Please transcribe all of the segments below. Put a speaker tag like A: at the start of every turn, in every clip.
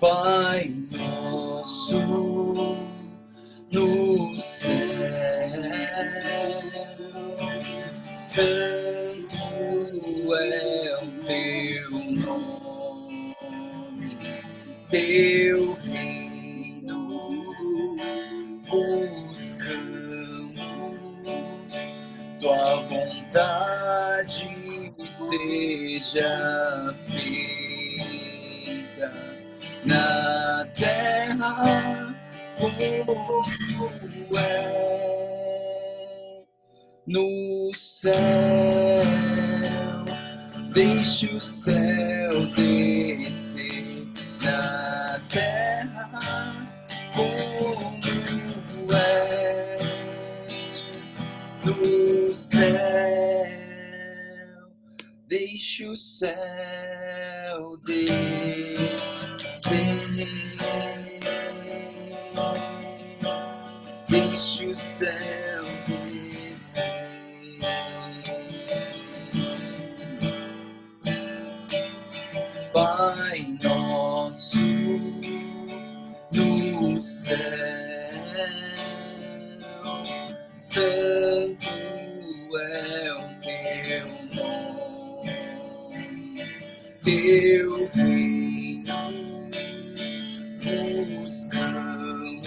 A: Pai nosso no céu, santo é o teu nome, teu reino buscamos, tua vontade seja feita na terra como é no céu. Deixe o céu descer na terra como é no céu. Deixe o céu descer. Deixe o céu descer. Pai nosso no céu, santo é o teu nome, teu reino buscamos,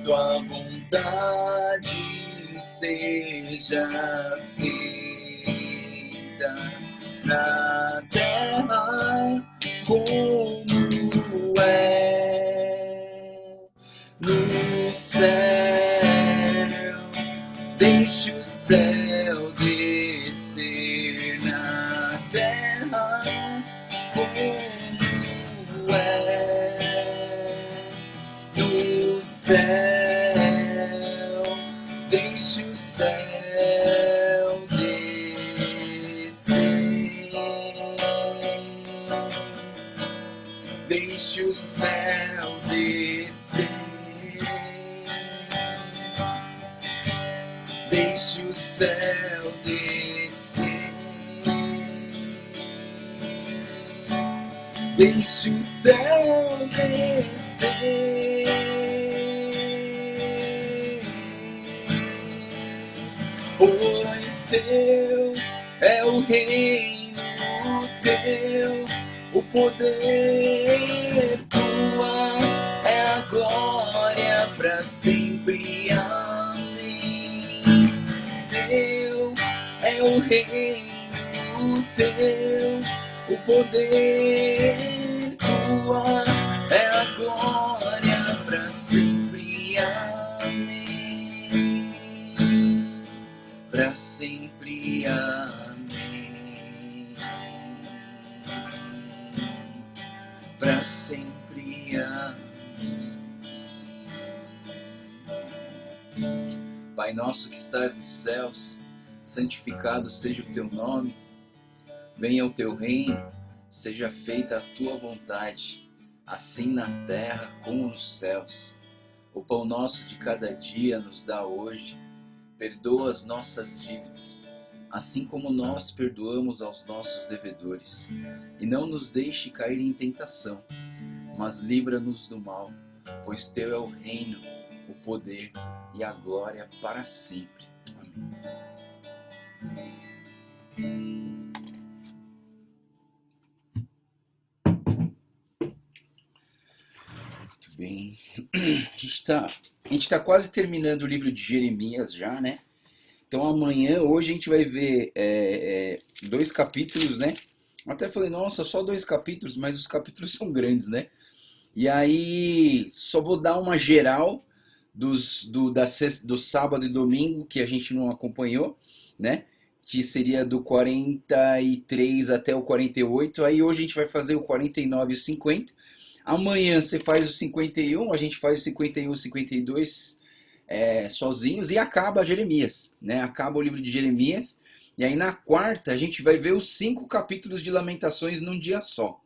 A: tua vontade seja feita na terra como é no céu. Deixe o céu descer na terra como é no céu. Deixe o céu descer. Deixe o céu descer. Deixe o céu descer. Deixe o céu descer. Pois teu é o reino, teu o poder, tua é a glória para sempre. Amém. Teu é o reino, teu o poder, tua é a glória para sempre. Amém. Para sempre. Amém. Para sempre. Amém. Pai nosso que estás nos céus, santificado seja o teu nome. Venha o teu reino, seja feita a tua vontade, assim na terra como nos céus. O pão nosso de cada dia nos dá hoje. Perdoa as nossas dívidas, assim como nós perdoamos aos nossos devedores. E não nos deixe cair em tentação, mas livra-nos do mal, pois teu é o reino, o poder e a glória para sempre. Amém. Muito bem. A gente tá quase terminando o livro de Jeremias já, né? Então hoje a gente vai ver 2 capítulos, né? Até falei, nossa, só 2 capítulos, mas os capítulos são grandes, né? E aí, só vou dar uma geral do sábado e domingo, que a gente não acompanhou, né? Que seria do 43 até o 48. Aí hoje a gente vai fazer o 49 e o 50. Amanhã você faz o 51, a gente faz o 51 e 52 sozinhos e acaba Jeremias, né? Acaba o livro de Jeremias. E aí na quarta a gente vai ver os 5 capítulos de Lamentações num dia só.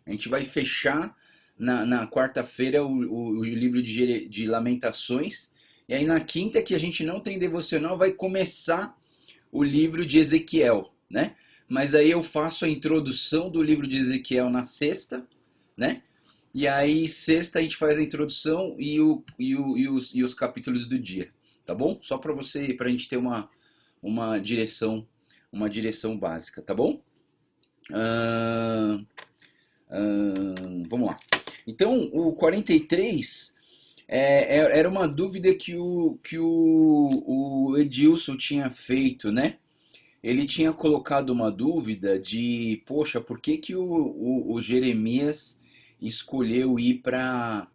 A: A gente vai fechar na quarta-feira o livro de Lamentações. E aí na quinta, que a gente não tem devocional, vai começar o livro de Ezequiel, né? Mas aí eu faço a introdução do livro de Ezequiel na sexta, né? E aí sexta a gente faz a introdução e os capítulos do dia, tá bom? Só para a gente ter uma direção, uma direção básica, tá bom? Vamos lá. Então, o 43 era uma dúvida que o Edilson tinha feito, né? Ele tinha colocado uma dúvida de, poxa, por que que o Jeremias escolheu ir para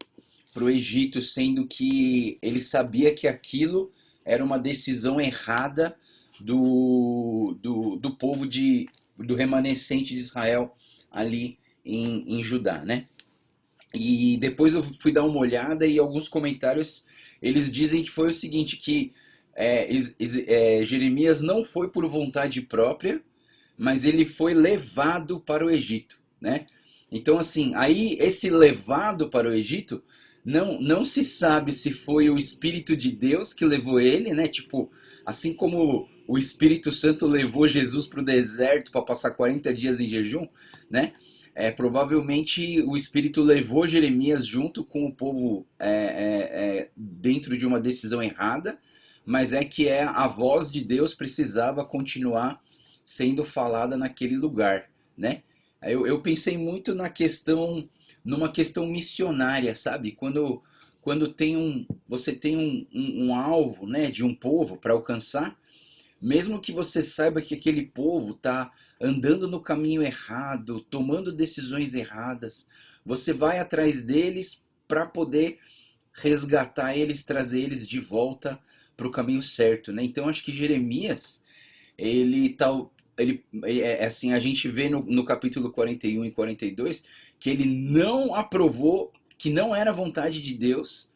A: o Egito, sendo que ele sabia que aquilo era uma decisão errada do povo do remanescente de Israel ali em Judá, né? E depois eu fui dar uma olhada e alguns comentários eles dizem que foi o seguinte, que Jeremias não foi por vontade própria, mas ele foi levado para o Egito, né? Então assim, aí esse levado para o Egito não se sabe se foi o Espírito de Deus que levou ele, né? Tipo, assim como o Espírito Santo levou Jesus para o deserto para passar 40 dias em jejum, né? Provavelmente o Espírito levou Jeremias junto com o povo dentro de uma decisão errada, mas que a voz de Deus precisava continuar sendo falada naquele lugar, né? Eu pensei muito numa questão missionária, sabe? Quando você tem um alvo, né, de um povo para alcançar, mesmo que você saiba que aquele povo está andando no caminho errado, tomando decisões erradas, você vai atrás deles para poder resgatar eles, trazer eles de volta para o caminho certo, né? Então acho que Jeremias, assim, a gente vê no capítulo 41 e 42 que ele não aprovou, que não era vontade de Deus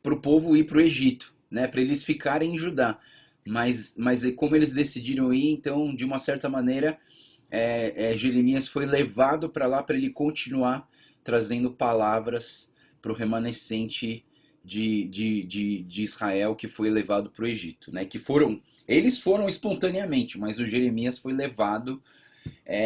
A: para o povo ir para o Egito, né? Para eles ficarem em Judá. Mas como eles decidiram ir, então, de uma certa maneira, Jeremias foi levado para lá para ele continuar trazendo palavras para o remanescente de Israel que foi levado para o Egito, né? Eles foram espontaneamente, mas o Jeremias foi levado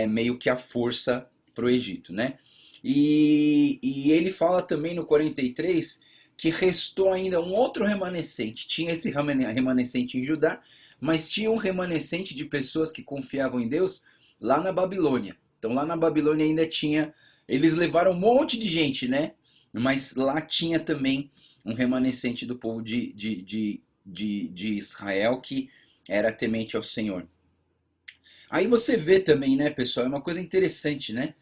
A: meio que à força para o Egito, né? E ele fala também no 43 que restou ainda um outro remanescente. Tinha esse remanescente em Judá, mas tinha um remanescente de pessoas que confiavam em Deus lá na Babilônia. Então lá na Babilônia ainda tinha. Eles levaram um monte de gente, né? Mas lá tinha também um remanescente do povo de Israel que era temente ao Senhor. Aí você vê também, né, pessoal, é uma coisa interessante, né?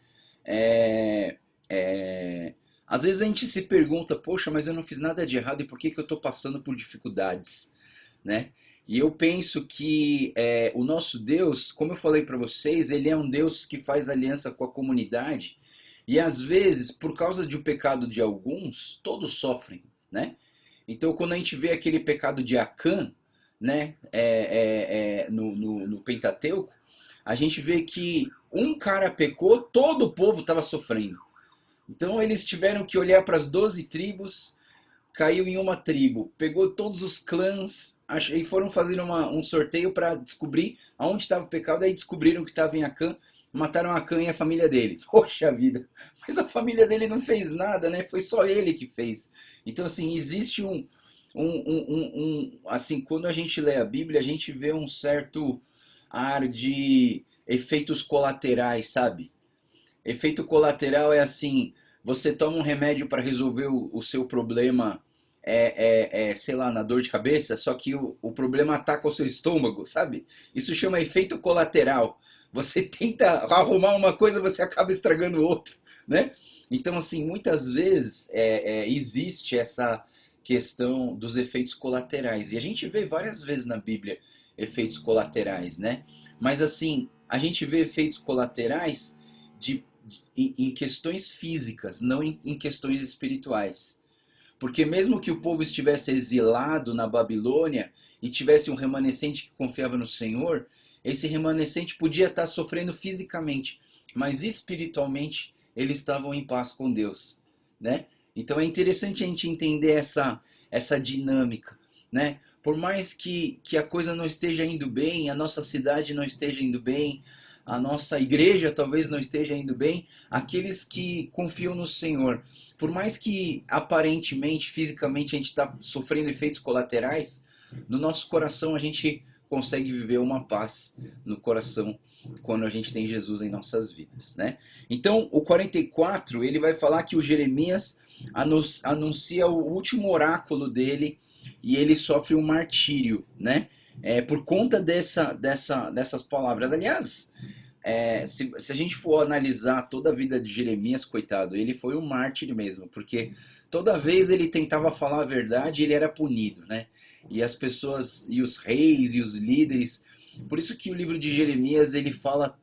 A: É, às vezes a gente se pergunta, poxa, mas eu não fiz nada de errado e por que que eu estou passando por dificuldades, né? E eu penso que o nosso Deus, como eu falei para vocês, ele é um Deus que faz aliança com a comunidade e às vezes, por causa do pecado de alguns, todos sofrem, né? Então, quando a gente vê aquele pecado de Acã, né, no Pentateuco, a gente vê que um cara pecou, todo o povo estava sofrendo. Então eles tiveram que olhar para as 12 tribos, caiu em uma tribo, pegou todos os clãs e foram fazer um sorteio para descobrir aonde estava o pecado, aí descobriram que estava em Acã, mataram Acã e a família dele. Poxa vida, mas a família dele não fez nada, né? Foi só ele que fez. Então assim, existe assim, quando a gente lê a Bíblia, a gente vê um certo ar de efeitos colaterais, sabe? Efeito colateral é assim, você toma um remédio para resolver o seu problema, sei lá, na dor de cabeça, só que o problema ataca o seu estômago, sabe? Isso chama efeito colateral. Você tenta arrumar uma coisa, você acaba estragando outra, né? Então, assim, muitas vezes existe essa questão dos efeitos colaterais. E a gente vê várias vezes na Bíblia efeitos colaterais, né? Mas, assim, a gente vê efeitos colaterais em questões físicas, não em questões espirituais. Porque mesmo que o povo estivesse exilado na Babilônia e tivesse um remanescente que confiava no Senhor, esse remanescente podia estar sofrendo fisicamente, mas espiritualmente eles estavam em paz com Deus, né? Então é interessante a gente entender essa dinâmica, né? Por mais que a coisa não esteja indo bem, a nossa cidade não esteja indo bem, a nossa igreja talvez não esteja indo bem, aqueles que confiam no Senhor, por mais que aparentemente, fisicamente, a gente está sofrendo efeitos colaterais, no nosso coração a gente consegue viver uma paz no coração quando a gente tem Jesus em nossas vidas, né? Então, o 44, ele vai falar que o Jeremias anuncia o último oráculo dele e ele sofre um martírio, né? Por conta dessas palavras. Aliás, se a gente for analisar toda a vida de Jeremias, coitado, ele foi um mártir mesmo, porque toda vez ele tentava falar a verdade, ele era punido, né? E as pessoas, e os reis, e os líderes. Por isso que o livro de Jeremias ele fala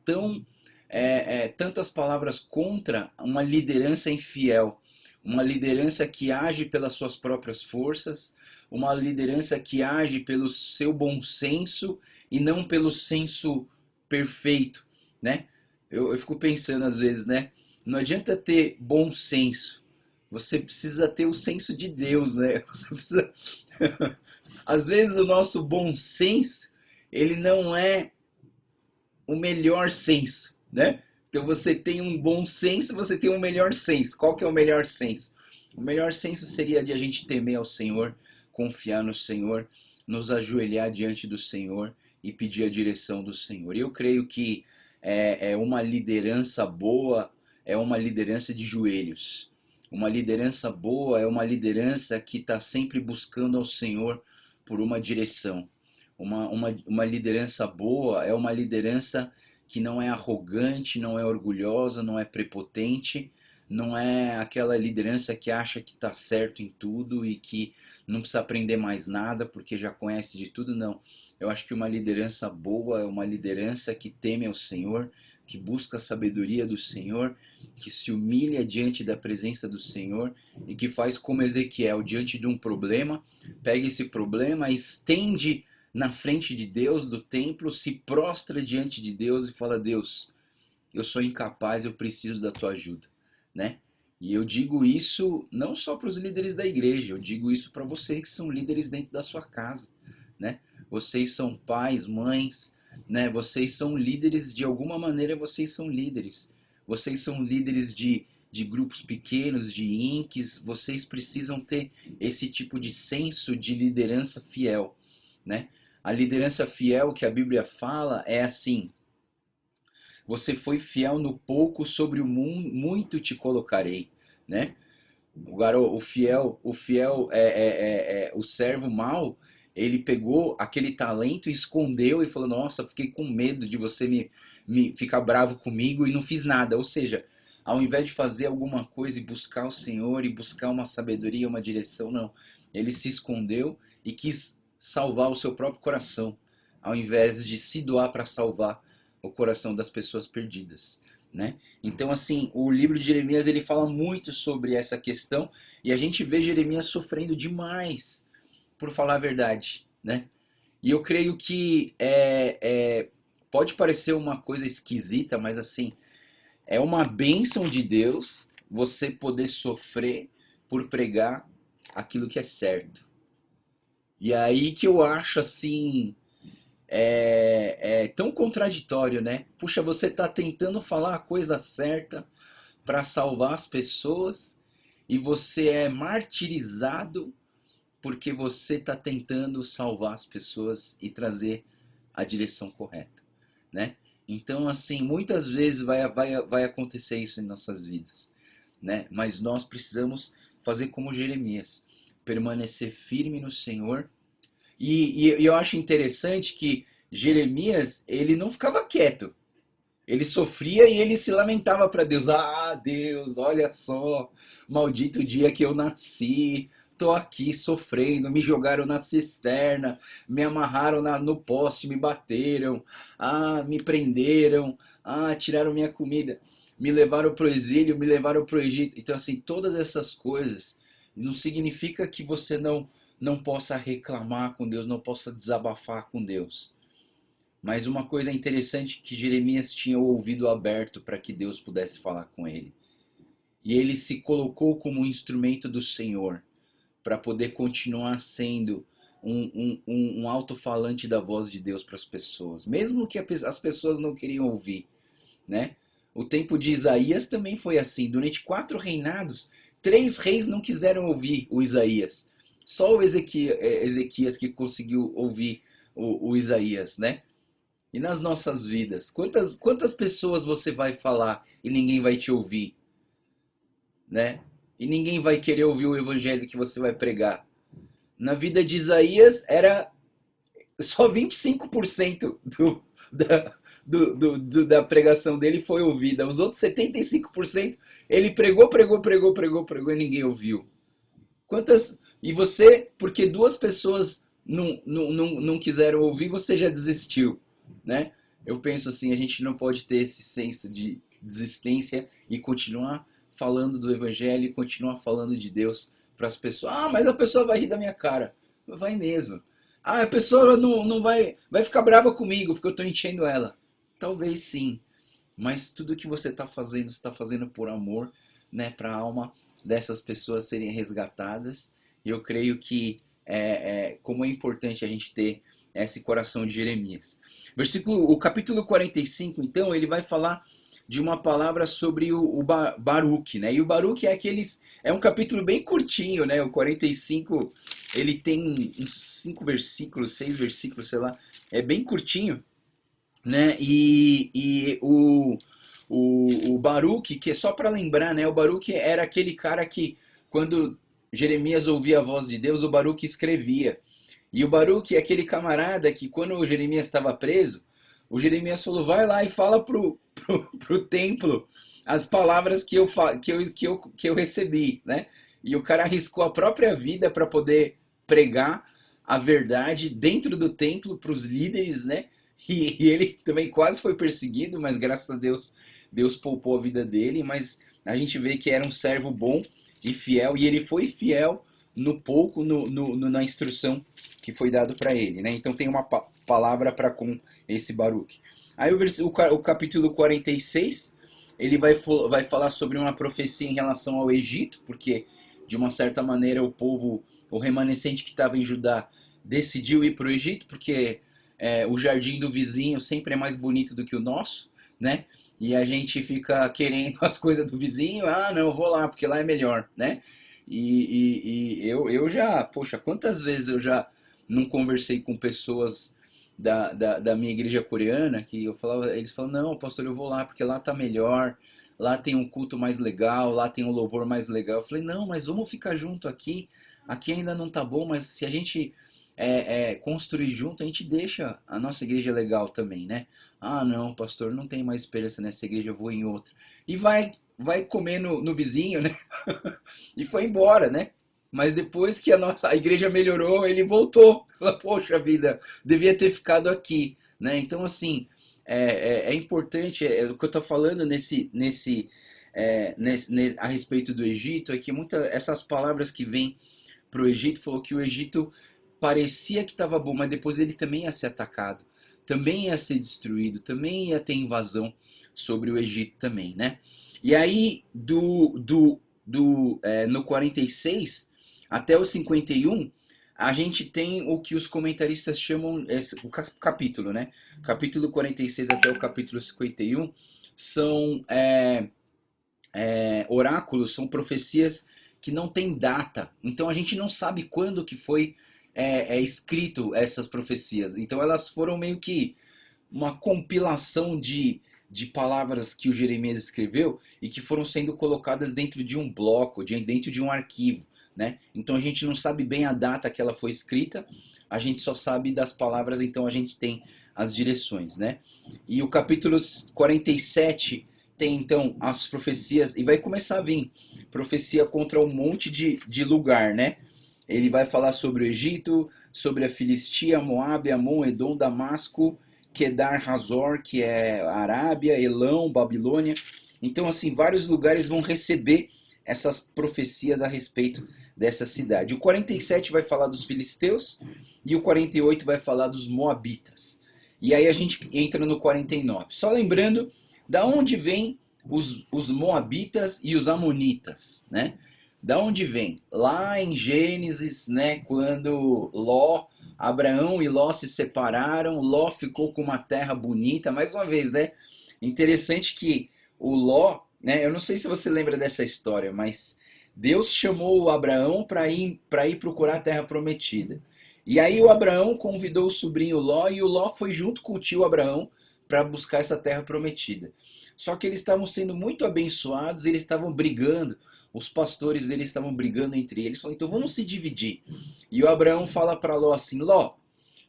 A: tantas palavras contra uma liderança infiel, uma liderança que age pelas suas próprias forças, uma liderança que age pelo seu bom senso e não pelo senso perfeito, né? Eu fico pensando às vezes, né? Não adianta ter bom senso, você precisa ter o senso de Deus, né? Você precisa... Às vezes o nosso bom senso, ele não é o melhor senso, né? Então você tem um bom senso, você tem um melhor senso. Qual que é o melhor senso? O melhor senso seria de a gente temer ao Senhor, confiar no Senhor, nos ajoelhar diante do Senhor e pedir a direção do Senhor. E eu creio que uma liderança boa é uma liderança de joelhos. Uma liderança boa é uma liderança que está sempre buscando ao Senhor por uma direção. Uma liderança boa é uma liderança que não é arrogante, não é orgulhosa, não é prepotente, não é aquela liderança que acha que está certo em tudo e que não precisa aprender mais nada porque já conhece de tudo, não. Eu acho que uma liderança boa é uma liderança que teme ao Senhor, que busca a sabedoria do Senhor, que se humilha diante da presença do Senhor e que faz como Ezequiel, diante de um problema, pega esse problema, estende na frente de Deus, do templo, se prostra diante de Deus e fala: Deus, eu sou incapaz, eu preciso da tua ajuda, né? E eu digo isso não só para os líderes da igreja, eu digo isso para vocês que são líderes dentro da sua casa, né? Vocês são pais, mães, né? Vocês são líderes, de alguma maneira vocês são líderes. Vocês são líderes de grupos pequenos, de INCs, vocês precisam ter esse tipo de senso de liderança fiel, né? A liderança fiel que a Bíblia fala é assim: você foi fiel no pouco, sobre o muito te colocarei, né? O servo mau, ele pegou aquele talento e escondeu e falou: nossa, fiquei com medo de você me ficar bravo comigo e não fiz nada. Ou seja, ao invés de fazer alguma coisa e buscar o Senhor e buscar uma sabedoria, uma direção, não. Ele se escondeu e quis salvar o seu próprio coração, ao invés de se doar para salvar o coração das pessoas perdidas, né? Então, assim, o livro de Jeremias ele fala muito sobre essa questão e a gente vê Jeremias sofrendo demais, por falar a verdade, né? E eu creio que pode parecer uma coisa esquisita, mas assim, é uma bênção de Deus você poder sofrer por pregar aquilo que é certo. E aí que eu acho assim, tão contraditório, né? Puxa, você está tentando falar a coisa certa para salvar as pessoas e você é martirizado porque você está tentando salvar as pessoas e trazer a direção correta, né? Então, assim, muitas vezes vai acontecer isso em nossas vidas, né? Mas nós precisamos fazer como Jeremias, permanecer firme no Senhor. E eu acho interessante que Jeremias, ele não ficava quieto. Ele sofria e ele se lamentava para Deus. Ah, Deus, olha só, maldito dia que eu nasci. Tô aqui sofrendo, me jogaram na cisterna, me amarraram no poste, me bateram, me prenderam, tiraram minha comida, me levaram pro exílio, me levaram pro Egito. Então, assim, todas essas coisas não significa que você não possa reclamar com Deus, não possa desabafar com Deus. Mas uma coisa interessante que Jeremias tinha o ouvido aberto para que Deus pudesse falar com ele. E ele se colocou como um instrumento do Senhor para poder continuar sendo um alto-falante da voz de Deus para as pessoas, mesmo que as pessoas não queriam ouvir, né? O tempo de Isaías também foi assim. Durante 4 reinados, 3 reis não quiseram ouvir o Isaías. Só o Ezequias que conseguiu ouvir o Isaías, né? E nas nossas vidas, quantas pessoas você vai falar e ninguém vai te ouvir, né? E ninguém vai querer ouvir o evangelho que você vai pregar. Na vida de Isaías era só 25% da pregação dele foi ouvida. Os outros 75% ele pregou e ninguém ouviu. Quantas. E você, porque 2 pessoas não quiseram ouvir, você já desistiu, né? Eu penso assim, a gente não pode ter esse senso de desistência e continuar falando do evangelho e continuar falando de Deus para as pessoas. Ah, mas a pessoa vai rir da minha cara. Vai mesmo. Ah, a pessoa não vai ficar brava comigo porque eu estou enchendo ela. Talvez sim, mas tudo que você está fazendo por amor, né, para a alma dessas pessoas serem resgatadas. E eu creio que como é importante a gente ter esse coração de Jeremias. O capítulo 45, então, ele vai falar de uma palavra sobre o Baruque, né? E o Baruque é um capítulo bem curtinho, né? O 45, ele tem uns 5 versículos, 6 versículos, sei lá. É bem curtinho, né? E o Baruque, que é só para lembrar, né? O Baruque era aquele cara que, quando Jeremias ouvia a voz de Deus, o Baruque escrevia. E o Baruque é aquele camarada que, quando o Jeremias estava preso, o Jeremias falou: vai lá e fala pro templo as palavras que eu recebi, né? E o cara arriscou a própria vida para poder pregar a verdade dentro do templo para os líderes, né? E ele também quase foi perseguido, mas graças a Deus, Deus poupou a vida dele. Mas a gente vê que era um servo bom e fiel, e ele foi fiel no pouco, na instrução que foi dado para ele, né? Então tem uma palavra para com esse Baruque. Aí o capítulo 46, ele vai falar sobre uma profecia em relação ao Egito, porque de uma certa maneira o remanescente que estava em Judá decidiu ir para o Egito, porque o jardim do vizinho sempre é mais bonito do que o nosso, né? E a gente fica querendo as coisas do vizinho. Ah, não, eu vou lá, porque lá é melhor, né? E eu já, poxa, quantas vezes eu já não conversei com pessoas da minha igreja coreana, que eles falam: não, pastor, eu vou lá, porque lá tá melhor, lá tem um culto mais legal, lá tem um louvor mais legal. Eu falei: não, mas vamos ficar junto aqui ainda não tá bom, mas se a gente construir junto, a gente deixa a nossa igreja legal também, né? Ah, não, pastor, não tem mais esperança nessa igreja, eu vou em outra. E vai comer no vizinho, né? E foi embora, né? Mas depois que a igreja melhorou, ele voltou. Falou: poxa vida, devia ter ficado aqui, né? Então, assim, é importante, o que eu estou falando a respeito do Egito, é que essas palavras que vêm para o Egito, falou que o Egito parecia que estava bom, mas depois ele também ia ser atacado, também ia ser destruído, também ia ter invasão sobre o Egito também, né? E aí, no 46 até o 51, a gente tem o que os comentaristas chamam, o capítulo, né? Capítulo 46 até o capítulo 51 são oráculos, são profecias que não têm data. Então a gente não sabe quando que foi escrito essas profecias. Então elas foram meio que uma compilação de palavras que o Jeremias escreveu e que foram sendo colocadas dentro de um bloco, dentro de um arquivo, né? Então a gente não sabe bem a data que ela foi escrita, a gente só sabe das palavras, então a gente tem as direções, né? E o capítulo 47 tem então as profecias, e vai começar a vir profecia contra um monte de lugar, né? Ele vai falar sobre o Egito, sobre a Filistia, Moabe, Amon, Edom, Damasco, Kedar, Hazor, que é a Arábia, Elão, Babilônia. Então, assim, vários lugares vão receber essas profecias a respeito dessa cidade. O 47 vai falar dos filisteus e o 48 vai falar dos moabitas. E aí a gente entra no 49. Só lembrando, da onde vem os Moabitas e os Amonitas, né? Da onde vem? Lá em Gênesis, né, quando Abraão e Ló se separaram, Ló ficou com uma terra bonita, mais uma vez, né? Interessante que o Ló, né, eu não sei se você lembra dessa história, mas Deus chamou o Abraão para ir procurar a terra prometida. E aí o Abraão convidou o sobrinho Ló e o Ló foi junto com o tio Abraão para buscar essa terra prometida. Só que eles estavam sendo muito abençoados, eles estavam brigando, os pastores deles estavam brigando entre eles, falaram, então vamos se dividir. E o Abraão fala para Ló assim, Ló,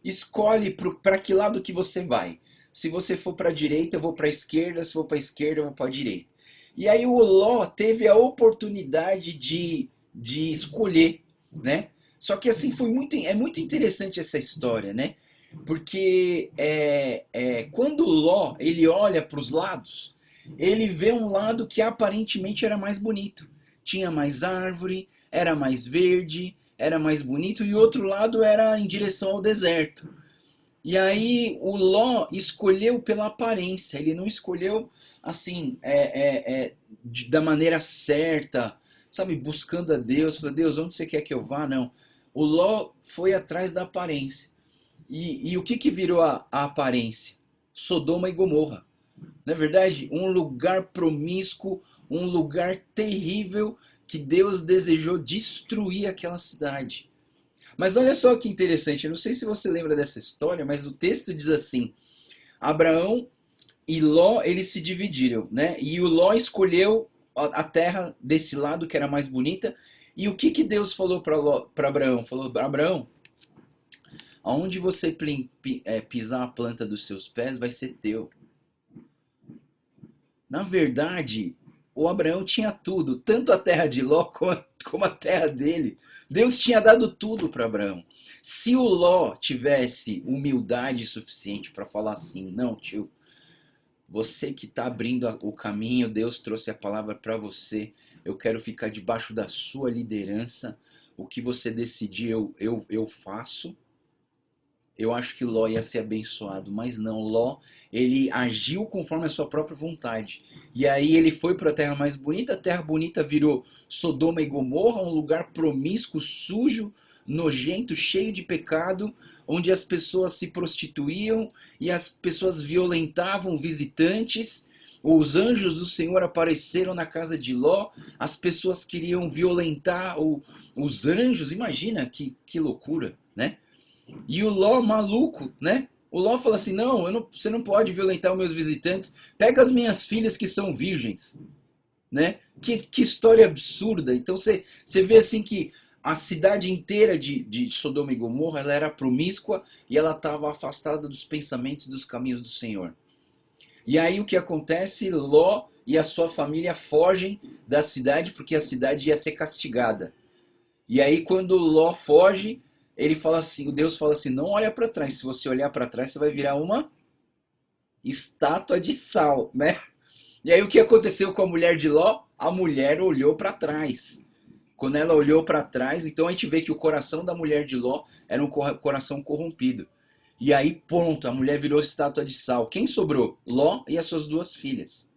A: escolhe para que lado que você vai. Se você for para a direita, eu vou para a esquerda, se for para a esquerda, eu vou para a direita. E aí o Ló teve a oportunidade de escolher, né? Só que assim é muito interessante essa história, né? Porque quando o Ló ele olha para os lados, ele vê um lado que aparentemente era mais bonito. Tinha mais árvore, era mais verde, era mais bonito, e o outro lado era em direção ao deserto. E aí o Ló escolheu pela aparência, ele não escolheu assim, da maneira certa, sabe, buscando a Deus, falando, Deus, onde você quer que eu vá? Não. O Ló foi atrás da aparência. E o que, que virou a aparência? Sodoma e Gomorra. Não é verdade? Um lugar promíscuo, um lugar terrível que Deus desejou destruir aquela cidade. Mas olha só que interessante, eu não sei se você lembra dessa história, mas o texto diz assim: Abraão e Ló, eles se dividiram, né? E o Ló escolheu a terra desse lado que era mais bonita. E o que, que Deus falou para Abraão? Falou, Abraão, aonde você pisar a planta dos seus pés vai ser teu. Na verdade, o Abraão tinha tudo, tanto a terra de Ló como a terra dele. Deus tinha dado tudo para Abraão. Se o Ló tivesse humildade suficiente para falar assim, não, tio, você que está abrindo o caminho, Deus trouxe a palavra para você, eu quero ficar debaixo da sua liderança, o que você decidir eu faço. Eu acho que Ló ia ser abençoado, mas não, Ló, ele agiu conforme a sua própria vontade. E aí ele foi para a terra bonita virou Sodoma e Gomorra, um lugar promíscuo, sujo, nojento, cheio de pecado, onde as pessoas se prostituíam e as pessoas violentavam visitantes. Os anjos do Senhor apareceram na casa de Ló, as pessoas queriam violentar os anjos, imagina que loucura, né? E o Ló maluco, né? O Ló fala assim, você não pode violentar os meus visitantes, pega as minhas filhas que são virgens, né? Que história absurda. Então você vê assim que a cidade inteira de Sodoma e Gomorra ela era promíscua e ela estava afastada dos pensamentos e dos caminhos do Senhor. E aí o que acontece? Ló e a sua família fogem da cidade porque a cidade ia ser castigada. E aí quando Ló foge, ele fala assim, o Deus fala assim, não olha para trás, se você olhar para trás você vai virar uma estátua de sal, né? E aí o que aconteceu com a mulher de Ló? A mulher olhou para trás. Quando ela olhou para trás, então a gente vê que o coração da mulher de Ló era um coração corrompido. E aí pronto, a mulher virou estátua de sal. Quem sobrou? Ló e as suas duas filhas.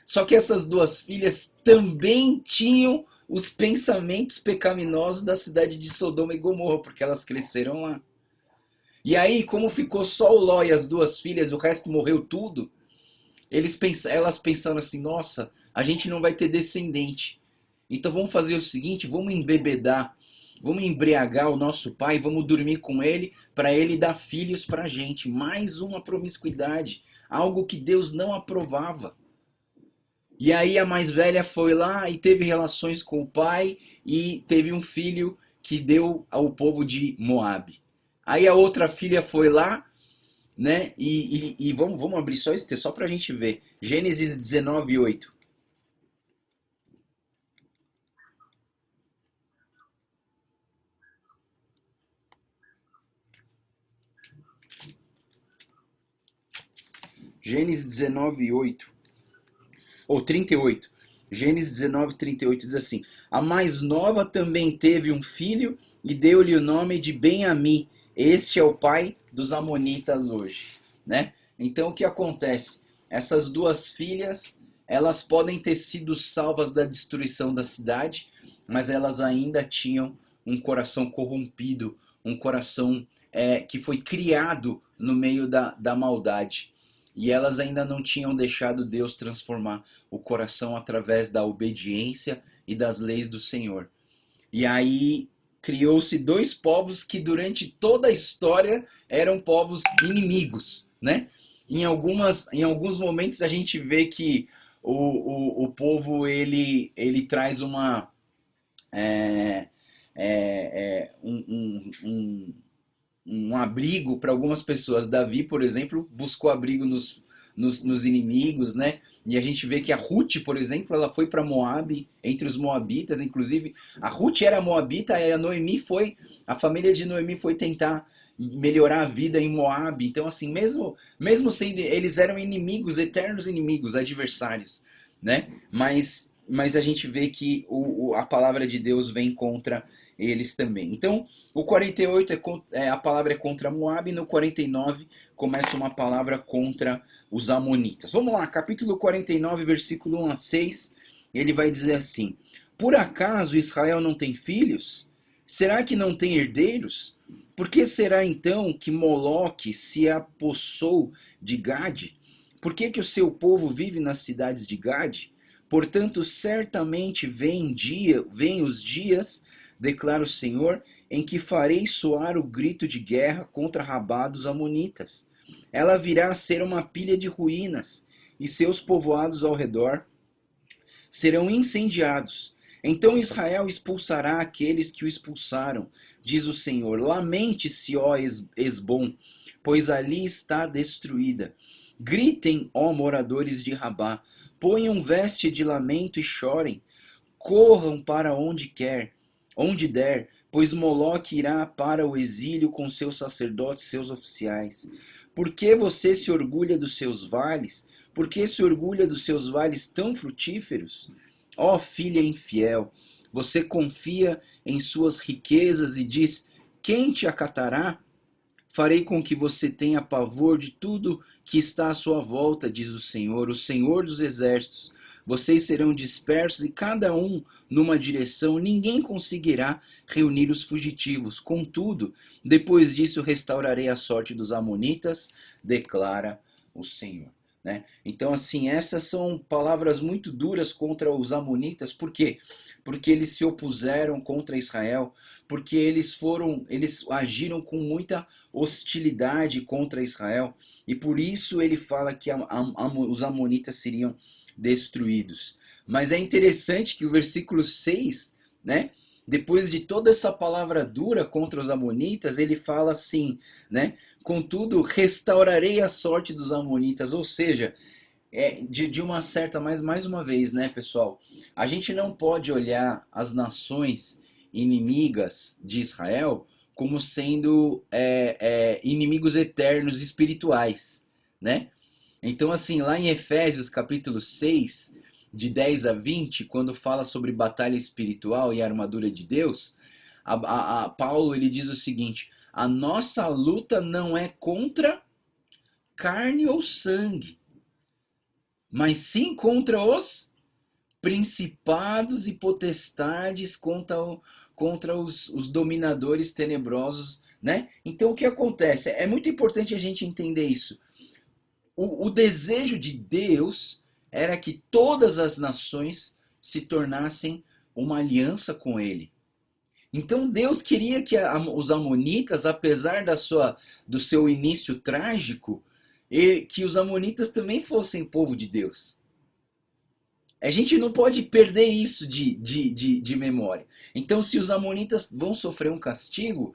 A: Só que essas duas filhas também tinham os pensamentos pecaminosos da cidade de Sodoma e Gomorra, porque elas cresceram lá. E aí, como ficou só o Ló e as duas filhas, o resto morreu tudo, elas pensaram assim, nossa, a gente não vai ter descendente. Então vamos fazer o seguinte, vamos embebedar, vamos embriagar o nosso pai, vamos dormir com ele, para ele dar filhos para a gente. Mais uma promiscuidade, algo que Deus não aprovava. E aí a mais velha foi lá e teve relações com o pai e teve um filho que deu ao povo de Moabe. Aí a outra filha foi lá, né? E vamos abrir só esse texto, só para a gente ver. Gênesis 19:8. Gênesis 19:8. Ou 38. Gênesis 19:38 diz assim: a mais nova também teve um filho e deu-lhe o nome de Ben-Ami. Este é o pai dos amonitas hoje, né? Então o que acontece? Essas duas filhas, elas podem ter sido salvas da destruição da cidade, mas elas ainda tinham um coração corrompido, um coração que foi criado no meio da maldade. E elas ainda não tinham deixado Deus transformar o coração através da obediência e das leis do Senhor. E aí criou-se dois povos que durante toda a história eram povos inimigos, né? Em alguns momentos a gente vê que o povo ele traz é, um abrigo para algumas pessoas. Davi, por exemplo, buscou abrigo nos inimigos, né? E a gente vê que a Ruth, por exemplo, ela foi para Moabe, entre os moabitas, inclusive a Ruth era moabita, e a família de Noemi foi tentar melhorar a vida em Moabe. Então, assim, mesmo sendo, eles eram inimigos, eternos inimigos, adversários, né? Mas a gente vê que a palavra de Deus vem contra eles também. Então, o 48 a palavra é contra Moabe, e no 49 começa uma palavra contra os amonitas. Vamos lá, capítulo 49, versículo 1 a 6, ele vai dizer assim: Por acaso Israel não tem filhos? Será que não tem herdeiros? Por que será então que Moloque se apossou de Gade? Por que o seu povo vive nas cidades de Gade? Portanto, certamente vem os dias, declara o Senhor, em que farei soar o grito de guerra contra Rabá dos amonitas. Ela virá a ser uma pilha de ruínas, e seus povoados ao redor serão incendiados. Então Israel expulsará aqueles que o expulsaram, diz o Senhor. Lamente-se, ó Esbom, pois ali está destruída. Gritem, ó moradores de Rabá, ponham veste de lamento e chorem. Corram para onde der, pois Moloque irá para o exílio com seus sacerdotes, seus oficiais. Por que você se orgulha dos seus vales? Por que se orgulha dos seus vales tão frutíferos? Ó filha infiel, você confia em suas riquezas e diz: quem te acatará? Farei com que você tenha pavor de tudo que está à sua volta, diz o Senhor dos exércitos. Vocês serão dispersos e cada um numa direção, ninguém conseguirá reunir os fugitivos. Contudo, depois disso restaurarei a sorte dos amonitas, declara o Senhor. Né? Então, assim, essas são palavras muito duras contra os amonitas. Por quê? Porque eles se opuseram contra Israel, porque eles agiram com muita hostilidade contra Israel, e por isso ele fala que os amonitas seriam destruídos. Mas é interessante que o versículo 6, né? Depois de toda essa palavra dura contra os amonitas, ele fala assim, né? Contudo, restaurarei a sorte dos amonitas. Ou seja, de uma certa, mais uma vez, né, pessoal? A gente não pode olhar as nações inimigas de Israel como sendo inimigos eternos espirituais, né? Então, assim, lá em Efésios capítulo 6, de 10 a 20, quando fala sobre batalha espiritual e armadura de Deus, Paulo ele diz o seguinte: a nossa luta não é contra carne ou sangue, mas sim contra os principados e potestades, contra os dominadores tenebrosos, né? Então o que acontece? É muito importante a gente entender isso. O desejo de Deus era que todas as nações se tornassem uma aliança com ele. Então Deus queria que os amonitas, apesar do seu início trágico, que os amonitas também fossem povo de Deus. A gente não pode perder isso de memória. Então, se os amonitas vão sofrer um castigo,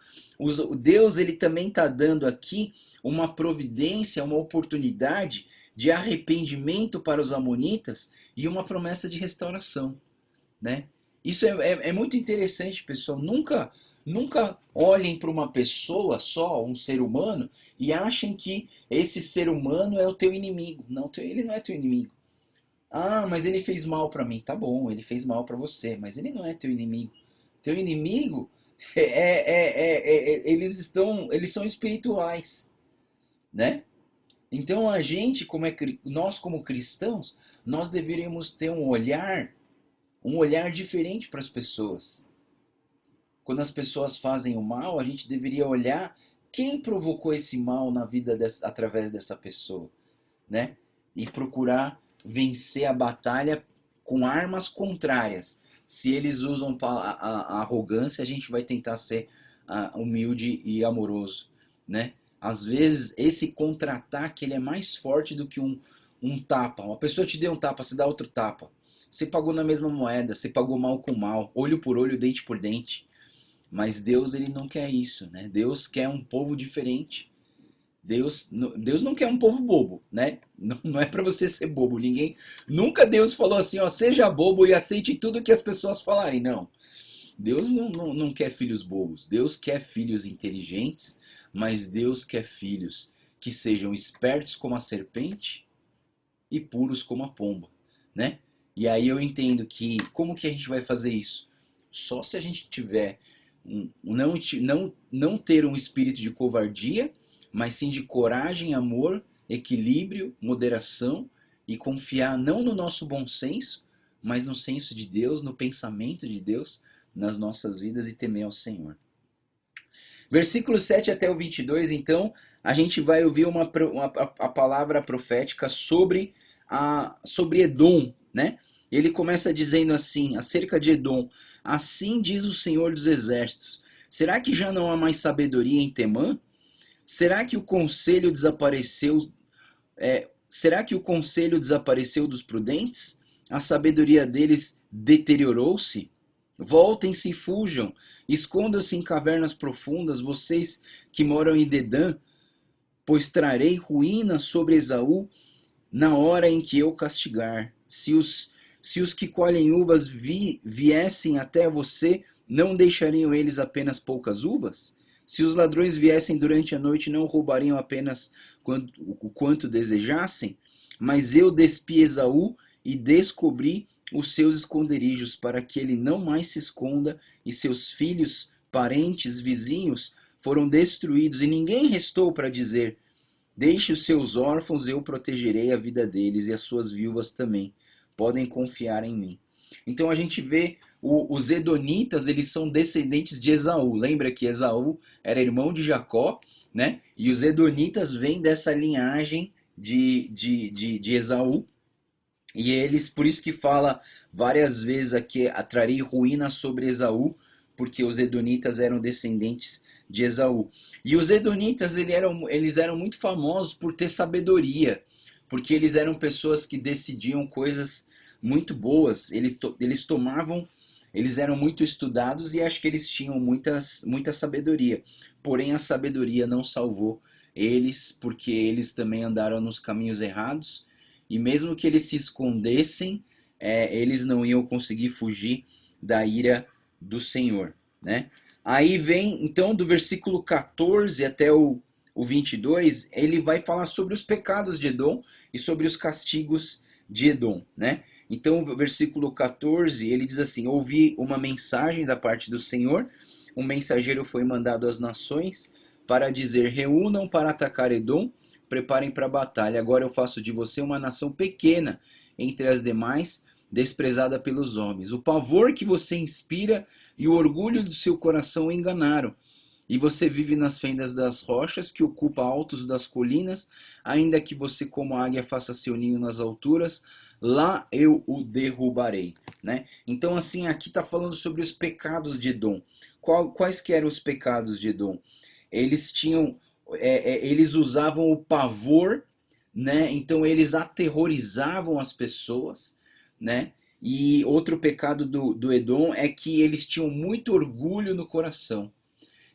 A: Deus ele também está dando aqui uma providência, uma oportunidade de arrependimento para os amonitas e uma promessa de restauração, né? Isso é muito interessante, pessoal. Nunca olhem para uma pessoa só, um ser humano, e achem que esse ser humano é o teu inimigo. Não, ele não é teu inimigo. Ah, mas ele fez mal para mim. Tá bom, ele fez mal para você, mas ele não é teu inimigo. Teu inimigo eles são espirituais, né? Então a gente, nós como cristãos, nós deveríamos ter um olhar diferente para as pessoas. Quando as pessoas fazem o mal, a gente deveria olhar quem provocou esse mal na vida através dessa pessoa, né? E procurar vencer a batalha com armas contrárias. Se eles usam a arrogância, a gente vai tentar ser humilde e amoroso, né? Às vezes, esse contra-ataque ele é mais forte do que um tapa. Uma pessoa te deu um tapa, você dá outro tapa. Você pagou na mesma moeda, você pagou mal com mal, olho por olho, dente por dente. Mas Deus ele não quer isso, né? Deus quer um povo diferente. Deus não quer um povo bobo, né? Não é para você ser bobo. Nunca Deus falou assim, ó, seja bobo e aceite tudo que as pessoas falarem. Não. Deus não quer filhos bobos. Deus quer filhos inteligentes, mas Deus quer filhos que sejam espertos como a serpente e puros como a pomba, né? E aí eu entendo que como que a gente vai fazer isso? Só se a gente tiver não ter um espírito de covardia, mas sim de coragem, amor, equilíbrio, moderação e confiar não no nosso bom senso, mas no senso de Deus, no pensamento de Deus nas nossas vidas e temer ao Senhor. Versículo 7 até o 22, então, a gente vai ouvir a palavra profética sobre Edom, né? Ele começa dizendo assim, acerca de Edom: assim diz o Senhor dos Exércitos, será que já não há mais sabedoria em Temã? Será que o conselho desapareceu? Será que o conselho desapareceu dos prudentes? A sabedoria deles deteriorou-se? Voltem-se e fujam, escondam-se em cavernas profundas, vocês que moram em Dedã, pois trarei ruína sobre Esaú na hora em que eu castigar. Se os que colhem uvas viessem até você, não deixariam eles apenas poucas uvas? Se os ladrões viessem durante a noite, não roubariam apenas o quanto desejassem? Mas eu despi Esaú e descobri os seus esconderijos, para que ele não mais se esconda, e seus filhos, parentes, vizinhos foram destruídos, e ninguém restou para dizer: deixe os seus órfãos, eu protegerei a vida deles, e as suas viúvas também. Podem confiar em mim. Então a gente vê os Edonitas, eles são descendentes de Esaú. Lembra que Esaú era irmão de Jacó, né? E os Edonitas vêm dessa linhagem de Esaú. E eles, por isso que fala várias vezes aqui, atrarei ruína sobre Esaú, porque os Edonitas eram descendentes de Esaú. E os Edonitas, eles eram muito famosos por ter sabedoria, porque eles eram pessoas que decidiam coisas muito boas, eles tomavam, eles eram muito estudados e acho que eles tinham muita sabedoria. Porém, a sabedoria não salvou eles, porque eles também andaram nos caminhos errados, e mesmo que eles se escondessem, eles não iam conseguir fugir da ira do Senhor, né? Aí vem, então, do versículo 14 até o 22, ele vai falar sobre os pecados de Edom e sobre os castigos de Edom, né? Então, o versículo 14, ele diz assim: ouvi uma mensagem da parte do Senhor, um mensageiro foi mandado às nações para dizer: reúnam para atacar Edom, preparem para a batalha. Agora eu faço de você uma nação pequena entre as demais, desprezada pelos homens. O pavor que você inspira e o orgulho do seu coração o enganaram. E você vive nas fendas das rochas, que ocupa altos das colinas, ainda que você como águia faça seu ninho nas alturas, lá eu o derrubarei, né? Então assim, aqui está falando sobre os pecados de Edom. Quais que eram os pecados de Edom? Eles usavam o pavor, né? Então eles aterrorizavam as pessoas, né? E outro pecado do Edom é que eles tinham muito orgulho no coração.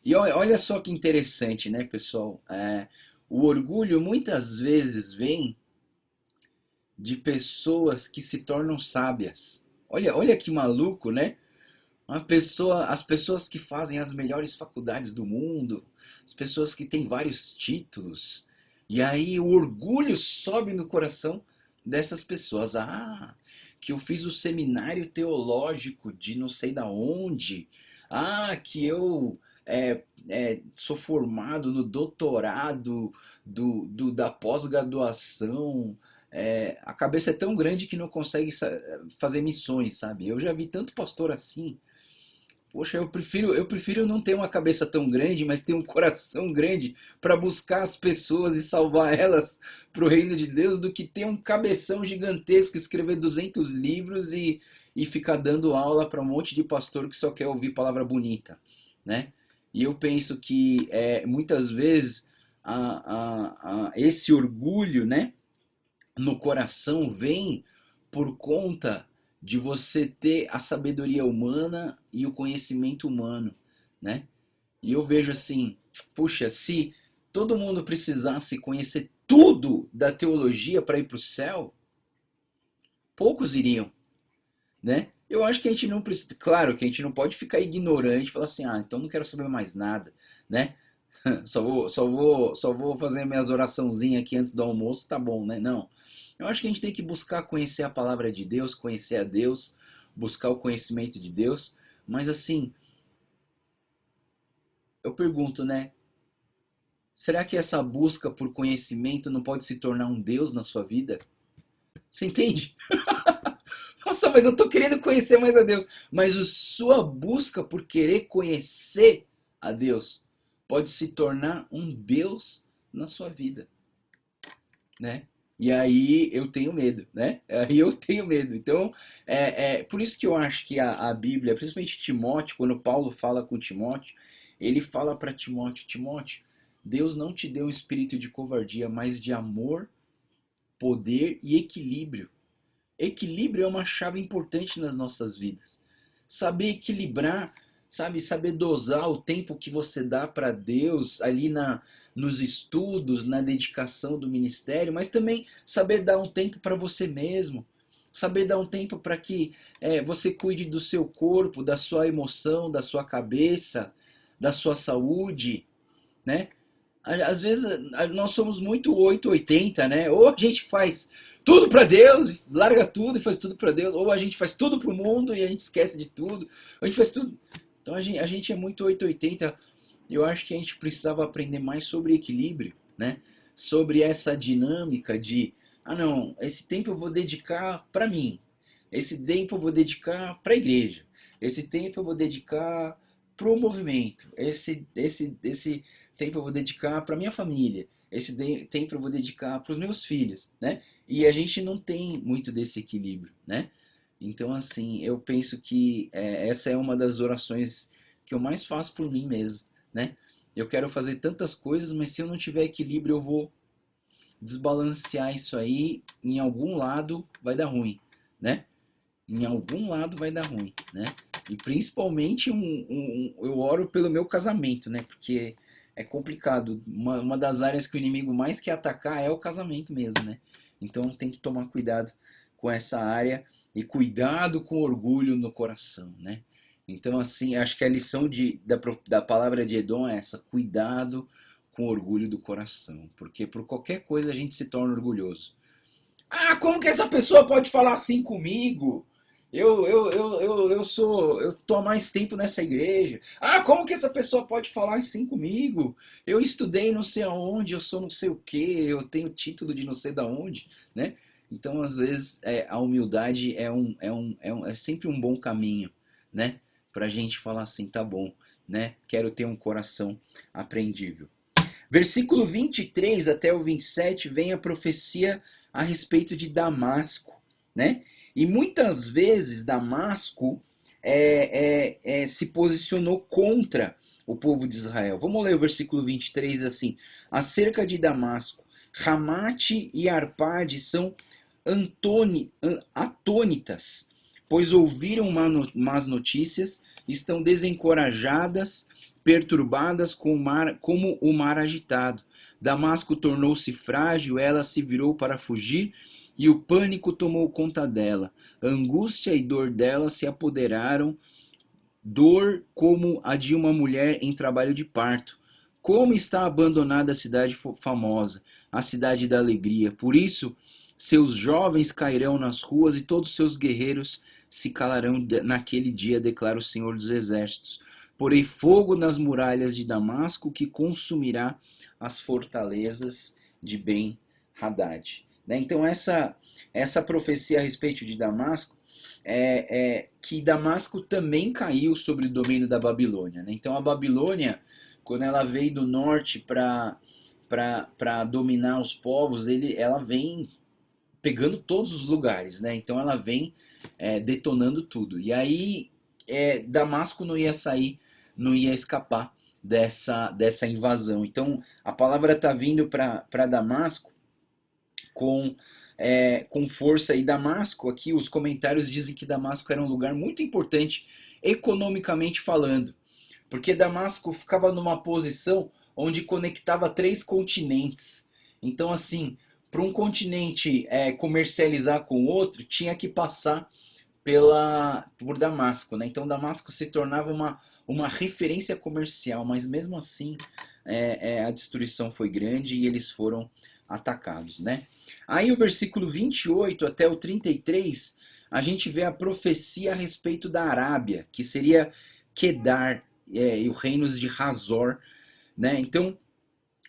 A: E olha só que interessante, né, pessoal? O orgulho muitas vezes vem de pessoas que se tornam sábias. Olha que maluco, né? As pessoas que fazem as melhores faculdades do mundo, as pessoas que têm vários títulos, e aí o orgulho sobe no coração dessas pessoas. Ah, que eu fiz o seminário teológico de não sei da onde. Ah, sou formado no doutorado da pós-graduação. A cabeça é tão grande que não consegue fazer missões, sabe? Eu já vi tanto pastor assim. Poxa, eu prefiro não ter uma cabeça tão grande, mas ter um coração grande para buscar as pessoas e salvar elas para o reino de Deus, do que ter um cabeção gigantesco, escrever 200 livros e ficar dando aula para um monte de pastor que só quer ouvir palavra bonita, né? E eu penso que muitas vezes esse orgulho, né, no coração vem por conta de você ter a sabedoria humana e o conhecimento humano, né? E eu vejo assim, puxa, se todo mundo precisasse conhecer tudo da teologia para ir para o céu, poucos iriam, né? Eu acho que a gente não precisa, claro que a gente não pode ficar ignorante e falar assim, então não quero saber mais nada, né? Só vou fazer minhas oraçãozinhas aqui antes do almoço, tá bom, né? Não. Eu acho que a gente tem que buscar conhecer a palavra de Deus, conhecer a Deus, buscar o conhecimento de Deus. Mas assim, eu pergunto, né? Será que essa busca por conhecimento não pode se tornar um Deus na sua vida? Você entende? Nossa, mas eu tô querendo conhecer mais a Deus. Mas a sua busca por querer conhecer a Deus pode se tornar um Deus na sua vida, né? E aí eu tenho medo, né? Aí eu tenho medo. Então, por isso que eu acho que a Bíblia, principalmente Timóteo, quando Paulo fala com Timóteo, ele fala para Timóteo, Timóteo, Deus não te deu um espírito de covardia, mas de amor, poder e equilíbrio. Equilíbrio é uma chave importante nas nossas vidas. Saber equilibrar, sabe? Saber dosar o tempo que você dá para Deus ali nos estudos, na dedicação do ministério, mas também saber dar um tempo para você mesmo. Saber dar um tempo para que você cuide do seu corpo, da sua emoção, da sua cabeça, da sua saúde, né? Às vezes nós somos muito 880, né? Ou a gente faz tudo para Deus, larga tudo e faz tudo para Deus, ou a gente faz tudo para o mundo e a gente esquece de tudo. A gente faz tudo. Então a gente é muito 880. Eu acho que a gente precisava aprender mais sobre equilíbrio, né? Sobre essa dinâmica de, não, esse tempo eu vou dedicar para mim. Esse tempo eu vou dedicar para a igreja. Esse tempo eu vou dedicar para o movimento. Esse tempo eu vou dedicar para minha família. Esse tempo eu vou dedicar para os meus filhos, né? E a gente não tem muito desse equilíbrio, né? Então, assim, eu penso que essa é uma das orações que eu mais faço por mim mesmo, né? Eu quero fazer tantas coisas, mas se eu não tiver equilíbrio, eu vou desbalancear isso aí. Em algum lado vai dar ruim, né? Em algum lado vai dar ruim, né? E principalmente eu oro pelo meu casamento, né? Porque é complicado. Uma das áreas que o inimigo mais quer atacar é o casamento mesmo, né? Então tem que tomar cuidado com essa área e cuidado com o orgulho no coração, né? Então, assim, acho que a lição da palavra de Edom é essa: cuidado com o orgulho do coração, porque por qualquer coisa a gente se torna orgulhoso. Como que essa pessoa pode falar assim comigo? Eu tô há mais tempo nessa igreja. Como que essa pessoa pode falar assim comigo? Eu estudei não sei aonde, eu sou não sei o que, eu tenho título de não sei da onde, né? Então, às vezes, a humildade é sempre um bom caminho, né? Pra gente falar assim, tá bom, né? Quero ter um coração apreendível. Versículo 23 até o 27 vem a profecia a respeito de Damasco, né? E muitas vezes Damasco se posicionou contra o povo de Israel. Vamos ler o versículo 23 assim: acerca de Damasco, Ramate e Arpade são atônitas, pois ouviram más notícias, estão desencorajadas, perturbadas como o mar agitado. Damasco tornou-se frágil, ela se virou para fugir, e o pânico tomou conta dela. A angústia e dor dela se apoderaram, dor como a de uma mulher em trabalho de parto. Como está abandonada a cidade famosa, a cidade da alegria. Por isso, seus jovens cairão nas ruas e todos seus guerreiros se calarão naquele dia, declara o Senhor dos Exércitos. porei fogo nas muralhas de Damasco que consumirá as fortalezas de Ben-Hadad. Né? Então essa profecia a respeito de Damasco é que Damasco também caiu sobre o domínio da Babilônia. Né? Então a Babilônia, quando ela veio do norte para dominar os povos, ela vem pegando todos os lugares, né? Então ela vem detonando tudo. E aí Damasco não ia sair, não ia escapar dessa invasão. Então a palavra está vindo para Damasco com força. E Damasco, aqui os comentários dizem que Damasco era um lugar muito importante economicamente falando, porque Damasco ficava numa posição onde conectava 3 continentes. Então, assim, para um continente comercializar com o outro, tinha que passar por Damasco. Né? Então, Damasco se tornava uma referência comercial, mas mesmo assim a destruição foi grande e eles foram atacados. Né? Aí, o versículo 28 até o 33, a gente vê a profecia a respeito da Arábia, que seria Quedar, e os reinos de Hazor. Né? Então,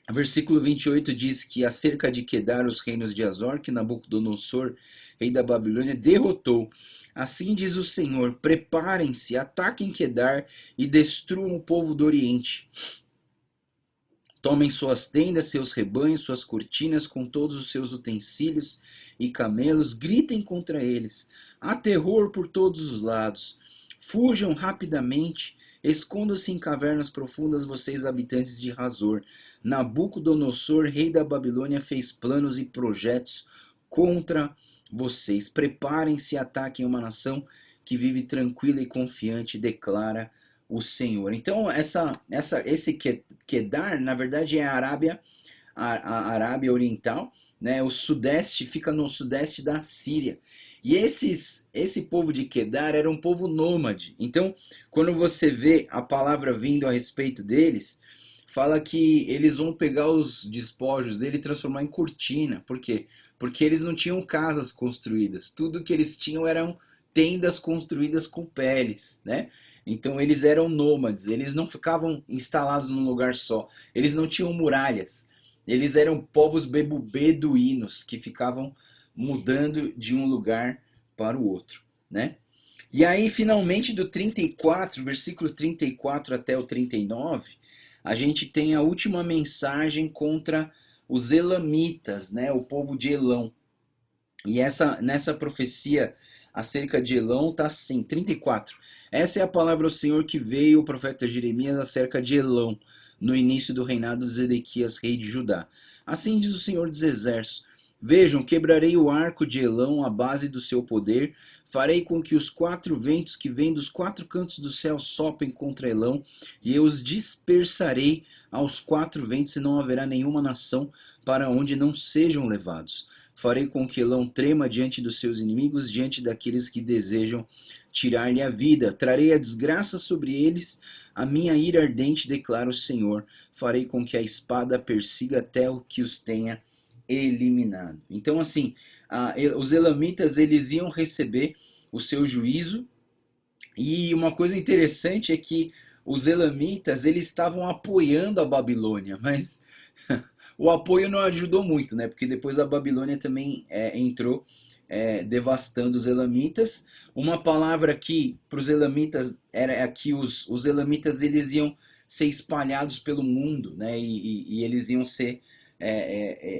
A: o versículo 28 diz que acerca de Quedar, os reinos de Hazor, que Nabucodonosor, rei da Babilônia, derrotou. Assim diz o Senhor: preparem-se, ataquem Quedar e destruam o povo do Oriente. Tomem suas tendas, seus rebanhos, suas cortinas, com todos os seus utensílios e camelos, gritem contra eles. Há terror por todos os lados. Fujam rapidamente, escondam-se em cavernas profundas, vocês habitantes de Hazor. Nabucodonosor, rei da Babilônia, fez planos e projetos contra vocês. Preparem-se e ataquem uma nação que vive tranquila e confiante, declara o Senhor. Então, esse Quedar, na verdade, é a Arábia Oriental, né? O sudeste fica no sudeste da Síria. E esse povo de Quedar era um povo nômade. Então, quando você vê a palavra vindo a respeito deles, fala que eles vão pegar os despojos dele e transformar em cortina. Por quê? Porque eles não tinham casas construídas. Tudo que eles tinham eram tendas construídas com peles, né? Então eles eram nômades, eles não ficavam instalados num lugar só. Eles não tinham muralhas. Eles eram povos beduínos que ficavam mudando de um lugar para o outro, né? E aí, finalmente, do 34, versículo 34 até o 39, a gente tem a última mensagem contra os elamitas, né? O povo de Elão. E nessa profecia acerca de Elão está assim, 34. Essa é a palavra do Senhor que veio o profeta Jeremias acerca de Elão, no início do reinado de Zedequias, rei de Judá. Assim diz o Senhor dos Exércitos: vejam, quebrarei o arco de Elão, a base do seu poder, farei com que os 4 ventos que vêm dos 4 cantos do céu soprem contra Elão, e eu os dispersarei aos 4 ventos, e não haverá nenhuma nação para onde não sejam levados. Farei com que Elão trema diante dos seus inimigos, diante daqueles que desejam tirar-lhe a vida. Trarei a desgraça sobre eles, a minha ira ardente, declara o Senhor. Farei com que a espada persiga até o que os tenha eliminado. Então, assim, os elamitas, eles iam receber o seu juízo. E uma coisa interessante é que os elamitas, eles estavam apoiando a Babilônia, mas o apoio não ajudou muito, né? Porque depois a Babilônia também entrou devastando os elamitas. Uma palavra aqui para os elamitas era que os elamitas eles iam ser espalhados pelo mundo, né? E eles iam ser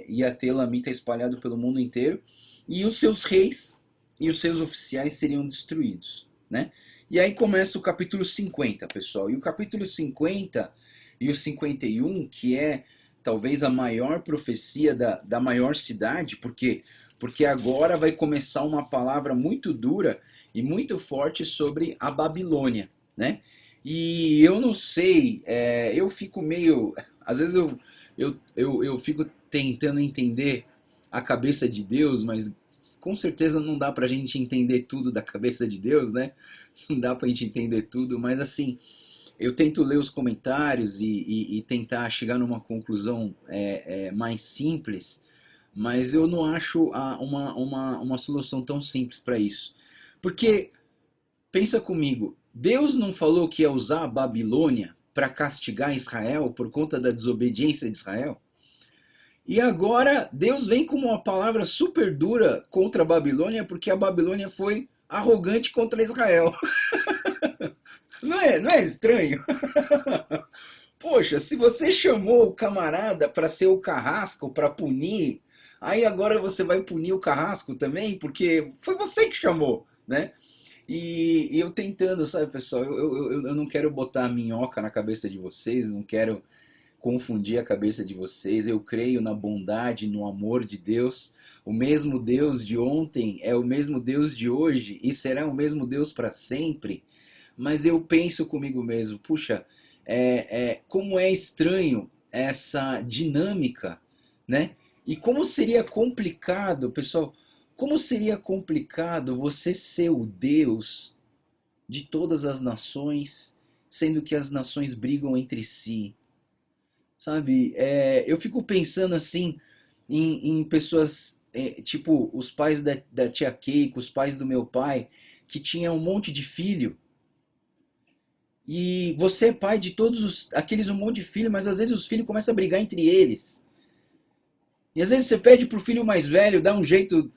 A: ia ter elamita espalhado pelo mundo inteiro, e os seus reis e os seus oficiais seriam destruídos, né? E aí começa o capítulo 50, pessoal. E o capítulo 50 e o 51, que é talvez a maior profecia da maior cidade, porque agora vai começar uma palavra muito dura e muito forte sobre a Babilônia, né? E eu não sei, eu fico meio... Às vezes eu fico tentando entender a cabeça de Deus, mas com certeza não dá pra gente entender tudo da cabeça de Deus, né? Não dá pra gente entender tudo, mas assim, eu tento ler os comentários e tentar chegar numa conclusão mais simples, mas eu não acho uma solução tão simples para isso. Porque, pensa comigo, Deus não falou que ia usar a Babilônia para castigar Israel por conta da desobediência de Israel? E agora Deus vem com uma palavra super dura contra a Babilônia porque a Babilônia foi arrogante contra Israel. Não é estranho? Poxa, se você chamou o camarada para ser o carrasco, para punir, aí agora você vai punir o carrasco também, porque foi você que chamou, né? E eu tentando, sabe, pessoal, eu não quero botar a minhoca na cabeça de vocês, não quero confundir a cabeça de vocês. Eu creio na bondade, no amor de Deus. O mesmo Deus de ontem é o mesmo Deus de hoje e será o mesmo Deus para sempre. Mas eu penso comigo mesmo, puxa, como é estranho essa dinâmica, né? E como seria complicado, pessoal, como seria complicado você ser o Deus de todas as nações, sendo que as nações brigam entre si, sabe? Eu fico pensando assim em pessoas, tipo os pais da tia Keiko, os pais do meu pai, que tinham um monte de filho. E você é pai de aqueles um monte de filho, mas às vezes os filhos começam a brigar entre eles. E às vezes você pede pro filho mais velho, dá um jeito,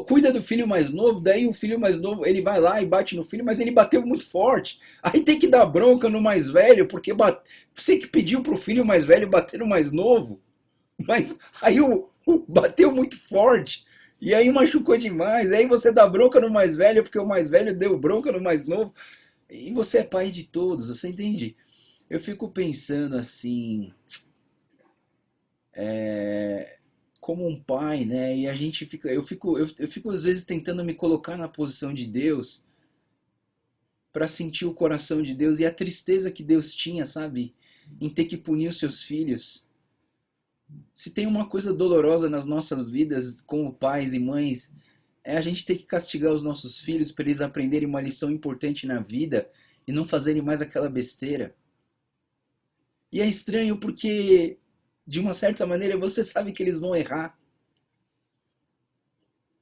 A: cuida do filho mais novo, daí o filho mais novo, ele vai lá e bate no filho, mas ele bateu muito forte. Aí tem que dar bronca no mais velho, porque você que pediu pro filho mais velho bater no mais novo. Mas aí o bateu muito forte. E aí machucou demais. Aí você dá bronca no mais velho, porque o mais velho deu bronca no mais novo. E você é pai de todos, você entende? Eu fico pensando assim, como um pai, né? E a gente fica, eu fico às vezes tentando me colocar na posição de Deus para sentir o coração de Deus e a tristeza que Deus tinha, sabe? Em ter que punir os seus filhos. Se tem uma coisa dolorosa nas nossas vidas como pais e mães, é a gente ter que castigar os nossos filhos para eles aprenderem uma lição importante na vida e não fazerem mais aquela besteira. E é estranho porque, de uma certa maneira, você sabe que eles vão errar.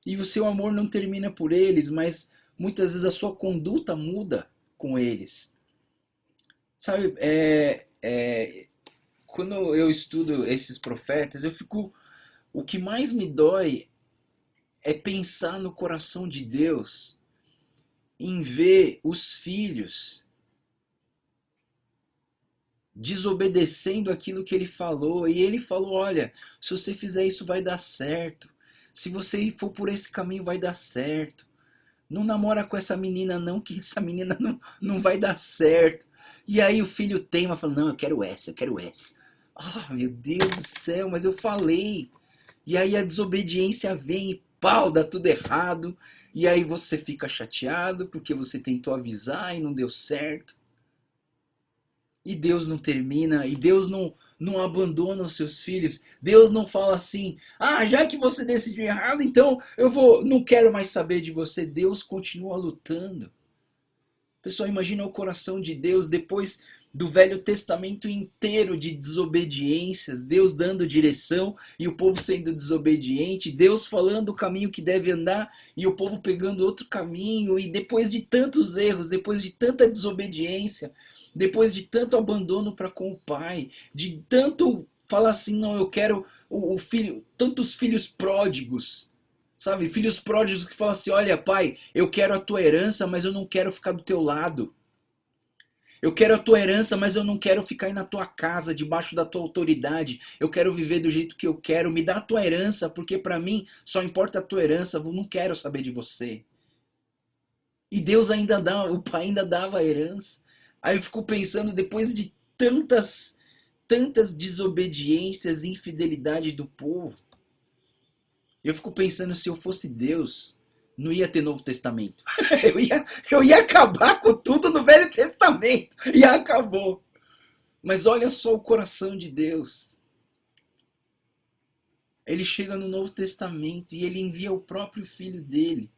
A: E o seu amor não termina por eles, mas muitas vezes a sua conduta muda com eles. Sabe, quando eu estudo esses profetas, eu fico. O que mais me dói é pensar no coração de Deus em ver os filhos desobedecendo aquilo que ele falou. E ele falou: olha, se você fizer isso vai dar certo. Se você for por esse caminho vai dar certo. Não namora com essa menina não, que essa menina não vai dar certo. E aí o filho teima, fala: não, eu quero essa, eu quero essa. Ah, meu Deus do céu, mas eu falei. E aí a desobediência vem e pau, dá tudo errado. E aí você fica chateado porque você tentou avisar e não deu certo. E Deus não termina, e Deus não abandona os seus filhos. Deus não fala assim: ah, já que você decidiu errado, então não quero mais saber de você. Deus continua lutando. Pessoal, imagina o coração de Deus depois do Velho Testamento inteiro de desobediências, Deus dando direção e o povo sendo desobediente, Deus falando o caminho que deve andar e o povo pegando outro caminho, e depois de tantos erros, depois de tanta desobediência, depois de tanto abandono para com o pai, de tanto falar assim: não, eu quero o filho, tantos filhos pródigos. Sabe, filhos pródigos que falam assim: olha, pai, eu quero a tua herança, mas eu não quero ficar do teu lado. Eu quero a tua herança, mas eu não quero ficar aí na tua casa, debaixo da tua autoridade. Eu quero viver do jeito que eu quero. Me dá a tua herança, porque para mim só importa a tua herança. Eu não quero saber de você. E Deus ainda dá, o pai ainda dava a herança. Aí eu fico pensando, depois de tantas desobediências e infidelidade do povo, eu fico pensando, se eu fosse Deus, não ia ter Novo Testamento. Eu ia acabar com tudo no Velho Testamento. E acabou. Mas olha só o coração de Deus. Ele chega no Novo Testamento e ele envia o próprio filho dele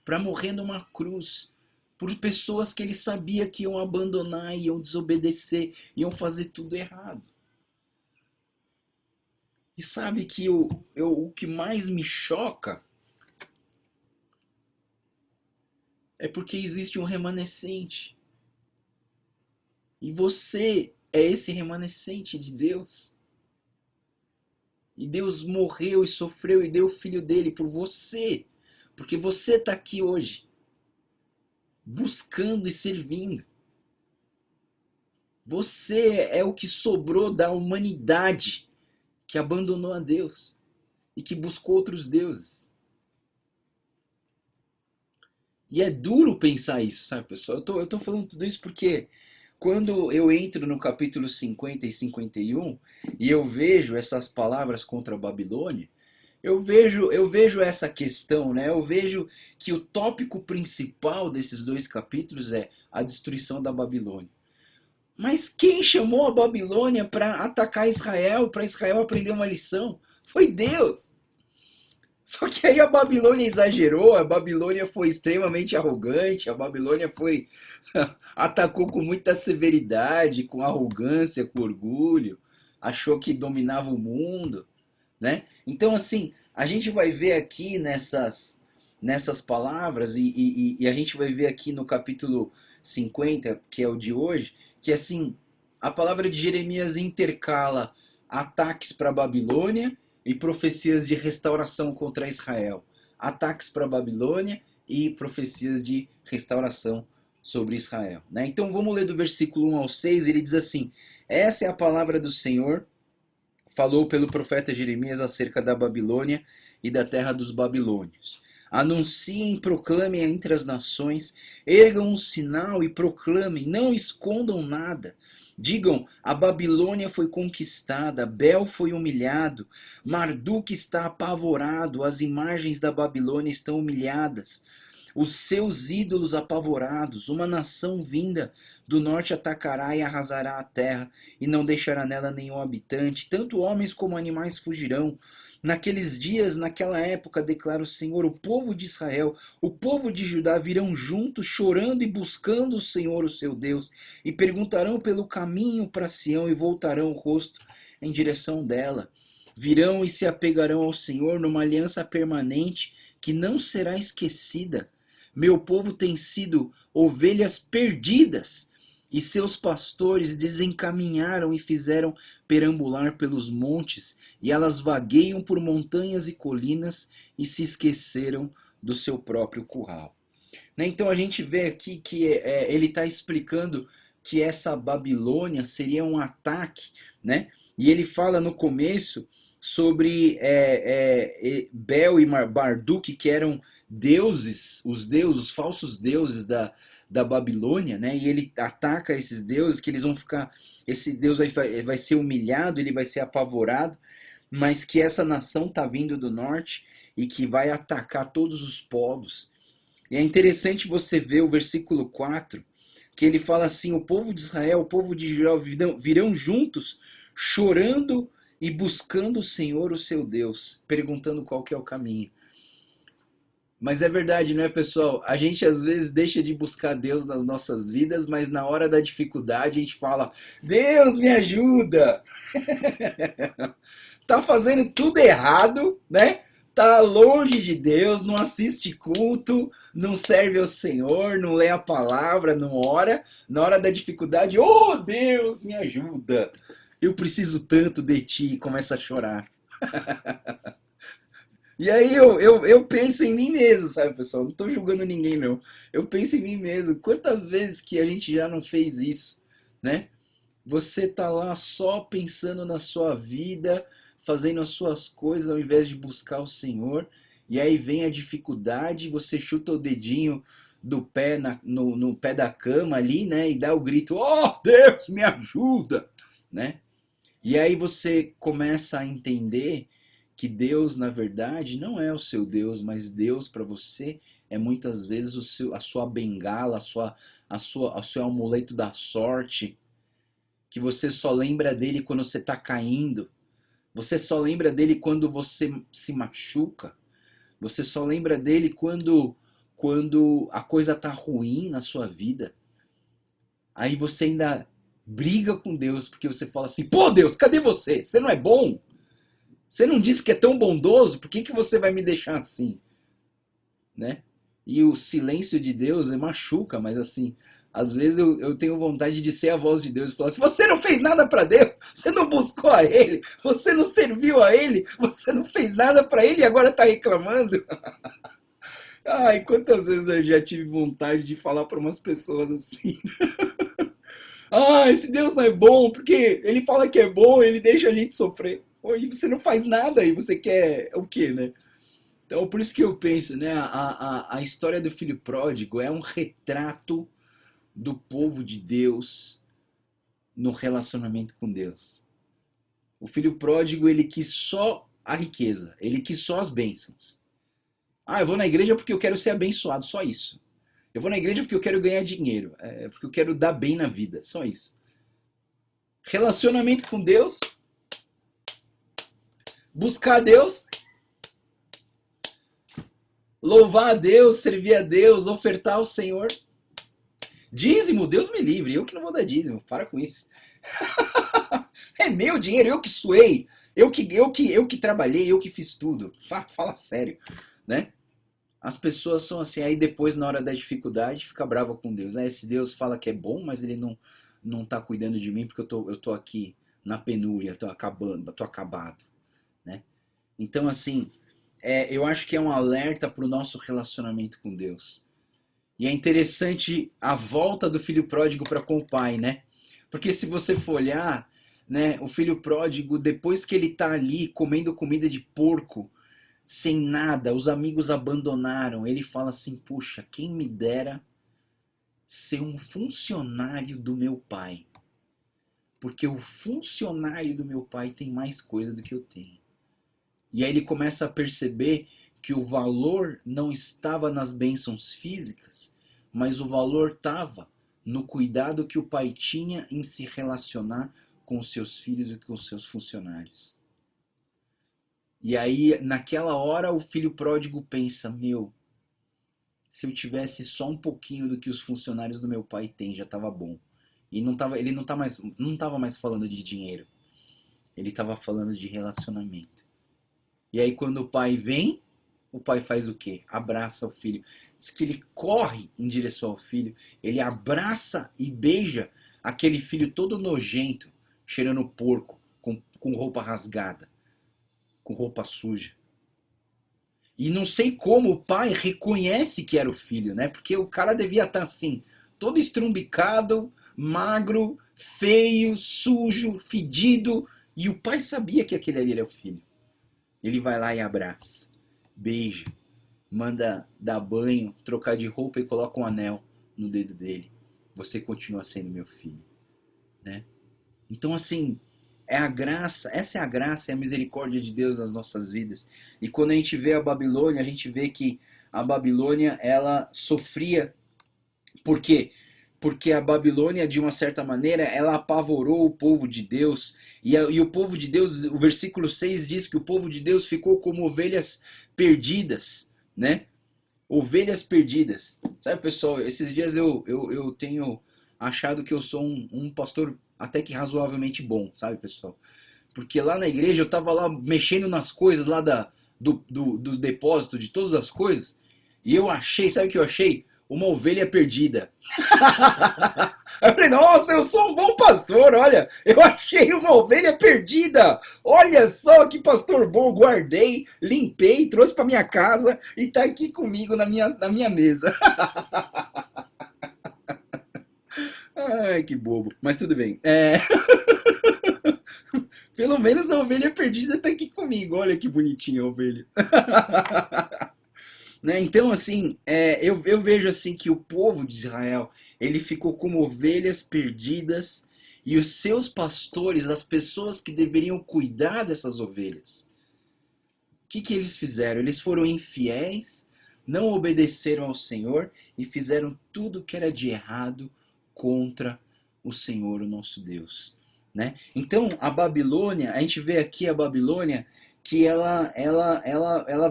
A: para morrer numa cruz por pessoas que ele sabia que iam abandonar, iam desobedecer, iam fazer tudo errado. E sabe que o que mais me choca é porque existe um remanescente. E você é esse remanescente de Deus. E Deus morreu e sofreu e deu o filho dele por você. Porque você está aqui hoje, buscando e servindo. Você é o que sobrou da humanidade que abandonou a Deus e que buscou outros deuses. E é duro pensar isso, sabe, pessoal? Eu tô falando tudo isso porque quando eu entro no capítulo 50 e 51 e eu vejo essas palavras contra a Babilônia, eu vejo essa questão, né? Eu vejo que o tópico principal desses dois capítulos é a destruição da Babilônia. Mas quem chamou a Babilônia para atacar Israel, para Israel aprender uma lição? Foi Deus. Só que aí a Babilônia exagerou, a Babilônia foi extremamente arrogante, a Babilônia foi atacou com muita severidade, com arrogância, com orgulho, achou que dominava o mundo, né? Então assim, a gente vai ver aqui nessas palavras e a gente vai ver aqui no capítulo 50, que é o de hoje, que assim, a palavra de Jeremias intercala ataques para a Babilônia e profecias de restauração contra Israel. Ataques para a Babilônia e profecias de restauração sobre Israel. Né? Então vamos ler do versículo 1 ao 6, ele diz assim: essa é a palavra do Senhor, falou pelo profeta Jeremias acerca da Babilônia e da terra dos babilônios. Anunciem, proclamem entre as nações, ergam um sinal e proclamem, não escondam nada. Digam, a Babilônia foi conquistada, Bel foi humilhado, Marduk está apavorado, as imagens da Babilônia estão humilhadas. Os seus ídolos apavorados, uma nação vinda do norte atacará e arrasará a terra, e não deixará nela nenhum habitante, tanto homens como animais fugirão. Naqueles dias, naquela época, declara o Senhor, o povo de Israel, o povo de Judá virão juntos, chorando e buscando o Senhor, o seu Deus, e perguntarão pelo caminho para Sião e voltarão o rosto em direção dela. Virão e se apegarão ao Senhor numa aliança permanente que não será esquecida. Meu povo tem sido ovelhas perdidas, e seus pastores desencaminharam e fizeram perambular pelos montes, e elas vagueiam por montanhas e colinas e se esqueceram do seu próprio curral. Né? Então a gente vê aqui que ele está explicando que essa Babilônia seria um ataque, né? E ele fala no começo sobre Bel e Marduk, que eram deuses, os falsos deuses da Babilônia, né? E ele ataca esses deuses, que eles vão ficar, esse Deus vai ser humilhado, ele vai ser apavorado, mas que essa nação está vindo do norte e que vai atacar todos os povos. E é interessante você ver o versículo 4, que ele fala assim: o povo de Israel, o povo de Judá virão juntos, chorando e buscando o Senhor, o seu Deus, perguntando qual que é o caminho. Mas é verdade, não é, pessoal? A gente às vezes deixa de buscar Deus nas nossas vidas, mas na hora da dificuldade a gente fala: Deus me ajuda! Tá fazendo tudo errado, né? Tá longe de Deus, não assiste culto, não serve ao Senhor, não lê a palavra, não ora. Na hora da dificuldade, oh Deus, me ajuda! Eu preciso tanto de ti, e começa a chorar. E aí eu penso em mim mesmo, sabe, pessoal? Não tô julgando ninguém, não. Eu penso em mim mesmo. Quantas vezes que a gente já não fez isso, né? Você tá lá só pensando na sua vida, fazendo as suas coisas ao invés de buscar o Senhor. E aí vem a dificuldade, você chuta o dedinho do pé no pé da cama ali, né? E dá o grito: oh, Deus, me ajuda, né? E aí você começa a entender que Deus, na verdade, não é o seu Deus, mas Deus para você é muitas vezes a sua bengala, o seu amuleto da sorte, que você só lembra dele quando você está caindo, você só lembra dele quando você se machuca, você só lembra dele quando a coisa está ruim na sua vida. Aí você ainda briga com Deus porque você fala assim: pô, Deus, cadê você? Você não é bom? Você não disse que é tão bondoso? Por que você vai me deixar assim? Né? E o silêncio de Deus machuca, mas assim, Às vezes eu tenho vontade de ser a voz de Deus e falar assim: você não fez nada para Deus, você não buscou a Ele, você não serviu a Ele, você não fez nada para Ele e agora está reclamando. Ai, quantas vezes eu já tive vontade de falar para umas pessoas assim: ah, esse Deus não é bom, porque Ele fala que é bom, Ele deixa a gente sofrer. Hoje você não faz nada e você quer o quê, né? Então, por isso que eu penso, né? A história do filho pródigo é um retrato do povo de Deus no relacionamento com Deus. O filho pródigo, ele quis só a riqueza, ele quis só as bênçãos. Ah, eu vou na igreja porque eu quero ser abençoado, só isso. Eu vou na igreja porque eu quero ganhar dinheiro, porque eu quero dar bem na vida, só isso. Relacionamento com Deus, buscar a Deus, louvar a Deus, servir a Deus, ofertar ao Senhor. Dízimo, Deus me livre, eu que não vou dar dízimo, para com isso. É meu dinheiro, eu que suei, eu que trabalhei, eu que fiz tudo. Fala sério, né? As pessoas são assim, aí depois na hora da dificuldade fica brava com Deus. Aí esse Deus fala que é bom, mas ele não tá cuidando de mim porque eu tô aqui na penúria, tô acabando, tô acabado, né? Então assim, eu acho que é um alerta para o nosso relacionamento com Deus. E é interessante a volta do filho pródigo para com o pai, né? Porque se você for olhar, né, o filho pródigo, depois que ele está ali comendo comida de porco, sem nada, os amigos abandonaram, ele fala assim: puxa, quem me dera ser um funcionário do meu pai. Porque o funcionário do meu pai tem mais coisa do que eu tenho. E aí ele começa a perceber que o valor não estava nas bênçãos físicas, mas o valor estava no cuidado que o pai tinha em se relacionar com os seus filhos e com os seus funcionários. E aí, naquela hora, o filho pródigo pensa: meu, se eu tivesse só um pouquinho do que os funcionários do meu pai têm, já estava bom. E ele não estava mais falando de dinheiro, ele estava falando de relacionamento. E aí, quando o pai vem, o pai faz o quê? Abraça o filho. Diz que ele corre em direção ao filho, ele abraça e beija aquele filho todo nojento, cheirando porco, com roupa rasgada, com roupa suja. E não sei como o pai reconhece que era o filho, né? Porque o cara devia estar assim, todo estrumbicado, magro, feio, sujo, fedido. E o pai sabia que aquele ali era o filho. Ele vai lá e abraça, beija, manda dar banho, trocar de roupa e coloca um anel no dedo dele. Você continua sendo meu filho, né? Então assim, é a graça, essa é a graça, é a misericórdia de Deus nas nossas vidas. E quando a gente vê a Babilônia, a gente vê que a Babilônia, ela sofria. Por quê? Porque a Babilônia, de uma certa maneira, ela apavorou o povo de Deus. E o povo de Deus, o versículo 6 diz que o povo de Deus ficou como ovelhas perdidas, né? Ovelhas perdidas. Sabe, pessoal, esses dias eu tenho achado que eu sou um pastor até que razoavelmente bom, sabe, pessoal? Porque lá na igreja eu tava lá mexendo nas coisas lá do depósito de todas as coisas, e eu achei, sabe o que eu achei? Uma ovelha perdida. Aí eu falei: nossa, eu sou um bom pastor, olha, eu achei uma ovelha perdida. Olha só que pastor bom, guardei, limpei, trouxe para minha casa e tá aqui comigo na minha mesa. Ai, que bobo, mas tudo bem. Pelo menos a ovelha perdida tá aqui comigo, olha que bonitinha a ovelha. Né? Então, assim, eu vejo assim que o povo de Israel, ele ficou como ovelhas perdidas e os seus pastores, as pessoas que deveriam cuidar dessas ovelhas, o que eles fizeram? Eles foram infiéis, não obedeceram ao Senhor e fizeram tudo que era de errado contra o Senhor, o nosso Deus. Né? Então, a Babilônia, a gente vê aqui a Babilônia que ela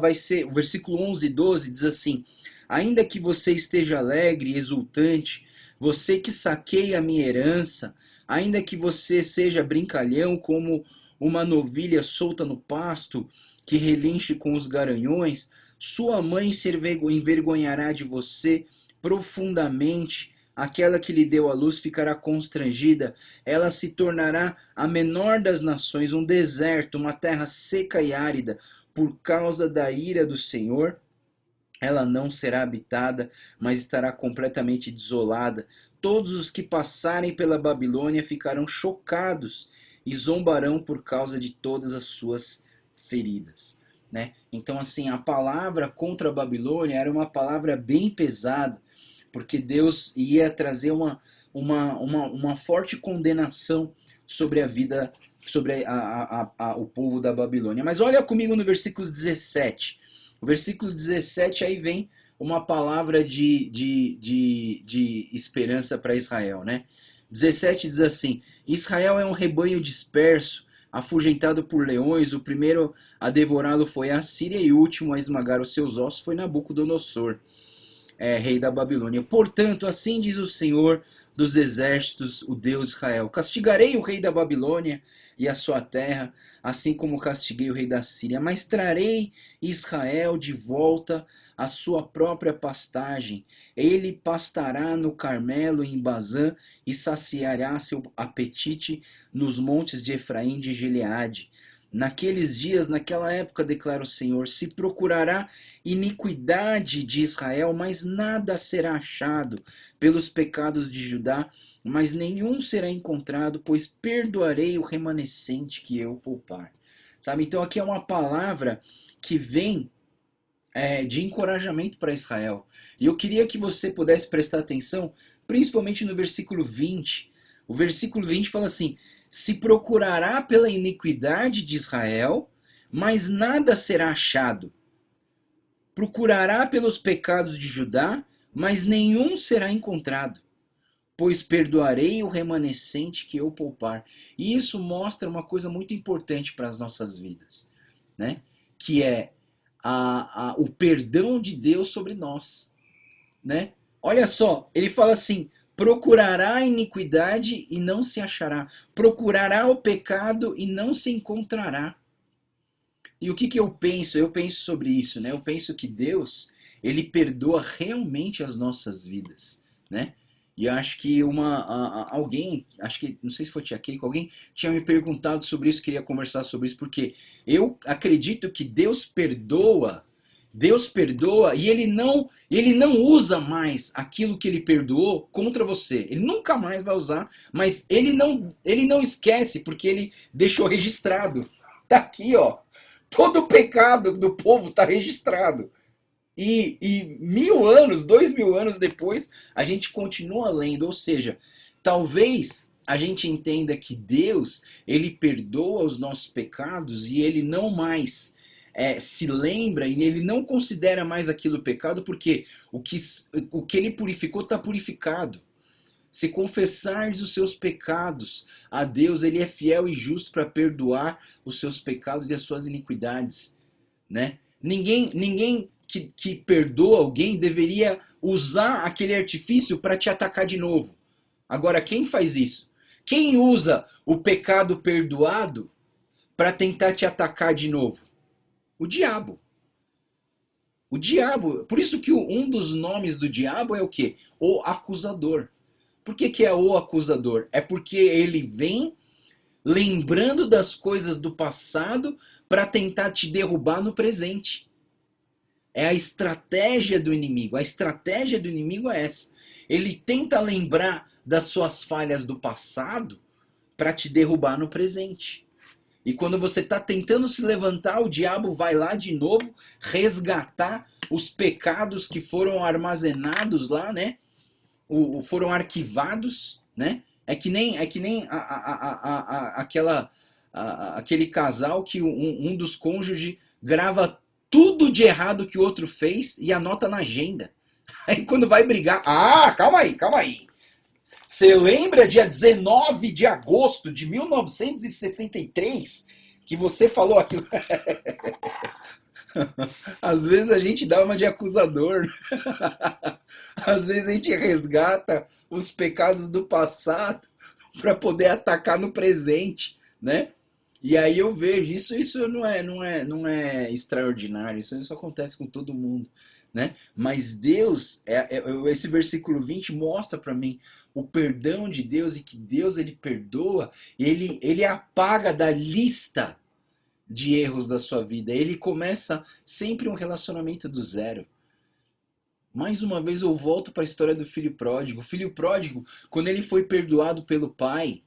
A: vai ser, o versículo 11 e 12 diz assim: ainda que você esteja alegre e exultante, você que saqueia a minha herança, ainda que você seja brincalhão como uma novilha solta no pasto, que relinche com os garanhões, sua mãe se envergonhará de você profundamente aquela que lhe deu a luz ficará constrangida, ela se tornará a menor das nações, um deserto, uma terra seca e árida, por causa da ira do Senhor. Ela não será habitada, mas estará completamente desolada. Todos os que passarem pela Babilônia ficarão chocados e zombarão por causa de todas as suas feridas. Né? Então, assim, a palavra contra a Babilônia era uma palavra bem pesada, porque Deus ia trazer uma forte condenação sobre a vida, sobre o povo da Babilônia. Mas olha comigo no versículo 17. O versículo 17 aí vem uma palavra de esperança para Israel, né? 17 diz assim: Israel é um rebanho disperso, afugentado por leões. O primeiro a devorá-lo foi a Síria e o último a esmagar os seus ossos foi Nabucodonosor, rei da Babilônia. Portanto, assim diz o Senhor dos exércitos, o Deus de Israel: castigarei o rei da Babilônia e a sua terra, assim como castiguei o rei da Síria, mas trarei Israel de volta à sua própria pastagem. Ele pastará no Carmelo e em Bazã e saciará seu apetite nos montes de Efraim e de Gileade. Naqueles dias, naquela época, declara o Senhor, se procurará iniquidade de Israel, mas nada será achado, pelos pecados de Judá, mas nenhum será encontrado, pois perdoarei o remanescente que eu poupar. Sabe? Então aqui é uma palavra que vem de encorajamento para Israel. E eu queria que você pudesse prestar atenção, principalmente no versículo 20. O versículo 20 fala assim: se procurará pela iniquidade de Israel, mas nada será achado. Procurará pelos pecados de Judá, mas nenhum será encontrado. Pois perdoarei o remanescente que eu poupar. E isso mostra uma coisa muito importante para as nossas vidas, né? Que é o perdão de Deus sobre nós, né? Olha só, ele fala assim: procurará a iniquidade e não se achará, procurará o pecado e não se encontrará. E o que eu penso? Eu penso sobre isso, né? Eu penso que Deus, ele perdoa realmente as nossas vidas, né? E eu acho que alguém, acho que, não sei se foi Tia Keiko, alguém tinha me perguntado sobre isso, queria conversar sobre isso, porque eu acredito que Deus perdoa e ele não usa mais aquilo que ele perdoou contra você. Ele nunca mais vai usar, mas ele não esquece, porque ele deixou registrado. Tá aqui, ó. Todo o pecado do povo está registrado. E 1000 anos, 2000 anos depois, a gente continua lendo. Ou seja, talvez a gente entenda que Deus, ele perdoa os nossos pecados e ele não mais se lembra e ele não considera mais aquilo pecado, porque o que ele purificou está purificado. Se confessares os seus pecados a Deus, ele é fiel e justo para perdoar os seus pecados e as suas iniquidades, né? Ninguém que perdoa alguém deveria usar aquele artifício para te atacar de novo. Agora, quem faz isso? Quem usa o pecado perdoado para tentar te atacar de novo? O diabo. O diabo. Por isso que um dos nomes do diabo é o quê? O acusador. Por que é o acusador? É porque ele vem lembrando das coisas do passado para tentar te derrubar no presente. É a estratégia do inimigo. A estratégia do inimigo é essa. Ele tenta lembrar das suas falhas do passado para te derrubar no presente. E quando você está tentando se levantar, o diabo vai lá de novo resgatar os pecados que foram armazenados lá, né? Foram arquivados, né? É que nem aquele casal que um dos cônjuges grava tudo de errado que o outro fez e anota na agenda. Aí quando vai brigar, calma aí. Você lembra dia 19 de agosto de 1963 que você falou aquilo? Às vezes a gente dá uma de acusador. Às vezes a gente resgata os pecados do passado para poder atacar no presente, né? E aí eu vejo, isso não é extraordinário, isso acontece com todo mundo, né? Mas Deus, esse versículo 20 mostra para mim o perdão de Deus e que Deus ele perdoa, ele apaga da lista de erros da sua vida. Ele começa sempre um relacionamento do zero. Mais uma vez eu volto para a história do filho pródigo. O filho pródigo, quando ele foi perdoado pelo pai,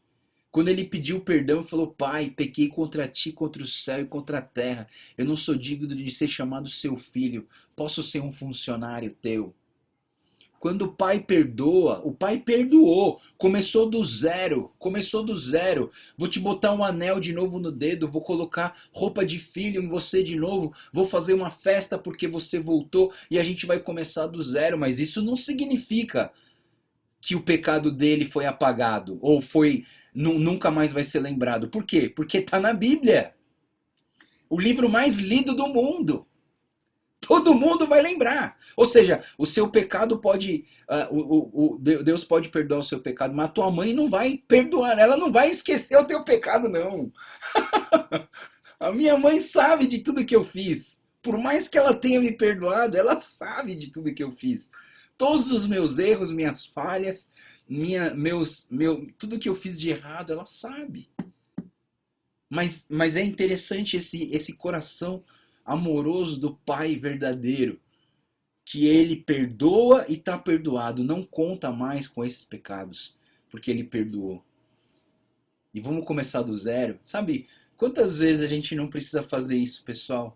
A: quando ele pediu perdão, falou: Pai, pequei contra ti, contra o céu e contra a terra. Eu não sou digno de ser chamado seu filho. Posso ser um funcionário teu? Quando o pai perdoa, o pai perdoou, começou do zero, começou do zero. Vou te botar um anel de novo no dedo, vou colocar roupa de filho em você de novo, vou fazer uma festa porque você voltou e a gente vai começar do zero. Mas isso não significa que o pecado dele foi apagado ou foi nunca mais vai ser lembrado. Por quê? Porque está na Bíblia, o livro mais lido do mundo. Todo mundo vai lembrar. Ou seja, o seu pecado pode. Deus pode perdoar o seu pecado, mas a tua mãe não vai perdoar. Ela não vai esquecer o teu pecado, não. A minha mãe sabe de tudo que eu fiz. Por mais que ela tenha me perdoado, ela sabe de tudo que eu fiz. Todos os meus erros, minhas falhas, tudo que eu fiz de errado, ela sabe. Mas é interessante esse coração amoroso do Pai verdadeiro, que ele perdoa e está perdoado, não conta mais com esses pecados, porque ele perdoou. E vamos começar do zero. Sabe quantas vezes a gente não precisa fazer isso, pessoal?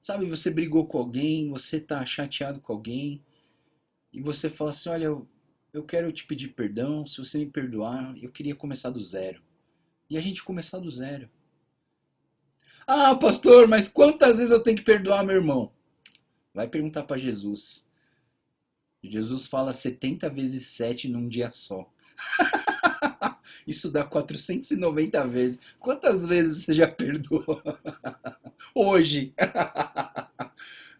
A: Sabe, você brigou com alguém, você está chateado com alguém, e você fala assim: olha, eu quero te pedir perdão, se você me perdoar, eu queria começar do zero. E a gente começar do zero. Ah, pastor, mas quantas vezes eu tenho que perdoar meu irmão? Vai perguntar para Jesus. Jesus fala 70 vezes 7 num dia só. Isso dá 490 vezes. Quantas vezes você já perdoou? Hoje.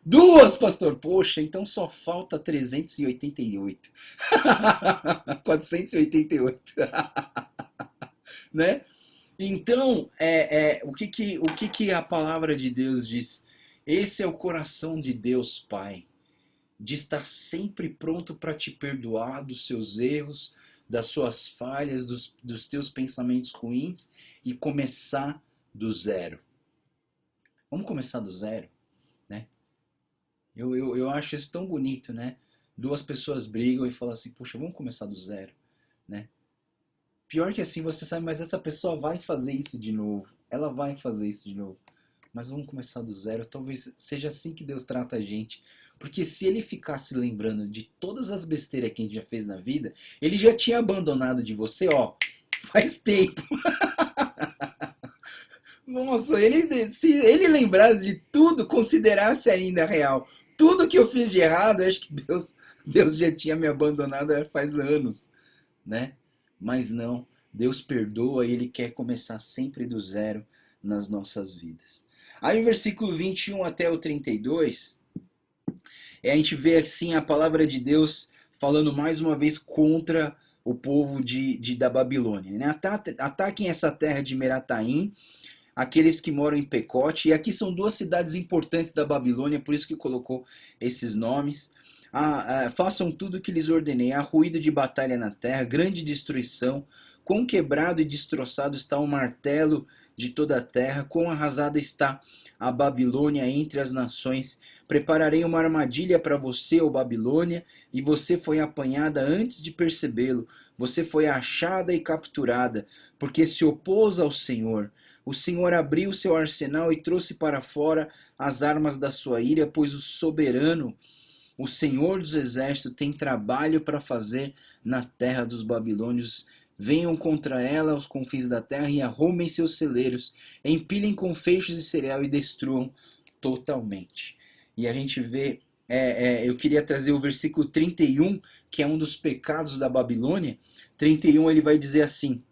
A: Duas, pastor. Poxa, então só falta 388. 488. Né? Então, o que a palavra de Deus diz? Esse é o coração de Deus, Pai, de estar sempre pronto para te perdoar dos seus erros, das suas falhas, dos teus pensamentos ruins e começar do zero. Vamos começar do zero, né? Eu acho isso tão bonito, né? Duas pessoas brigam e falam assim: poxa, vamos começar do zero, né? Pior que assim, você sabe, mas essa pessoa vai fazer isso de novo. Ela vai fazer isso de novo. Mas vamos começar do zero. Talvez seja assim que Deus trata a gente. Porque se ele ficasse lembrando de todas as besteiras que a gente já fez na vida, ele já tinha abandonado de você, ó, faz tempo. Nossa, se ele lembrasse de tudo, considerasse ainda real, tudo que eu fiz de errado, eu acho que Deus já tinha me abandonado faz anos, né? Mas não, Deus perdoa e Ele quer começar sempre do zero nas nossas vidas. Aí o versículo 21 até o 32, a gente vê assim a palavra de Deus falando mais uma vez contra o povo da Babilônia. Né? Ataquem essa terra de Merataim, aqueles que moram em Pecote. E aqui são duas cidades importantes da Babilônia, por isso que colocou esses nomes. Façam tudo o que lhes ordenei. Há ruído de batalha na terra, grande destruição. Quão quebrado e destroçado está o martelo de toda a terra, quão arrasada está a Babilônia entre as nações. Prepararei uma armadilha para você, ó Babilônia, e você foi apanhada antes de percebê-lo. Você foi achada e capturada, porque se opôs ao Senhor. O Senhor abriu seu arsenal e trouxe para fora as armas da sua ira, pois o soberano, o Senhor dos exércitos, tem trabalho para fazer na terra dos babilônios. Venham contra ela aos confins da terra e arrumem seus celeiros, empilhem com feixes de cereal e destruam totalmente. E a gente vê, eu queria trazer o versículo 31, que é um dos pecados da Babilônia. 31 ele vai dizer assim: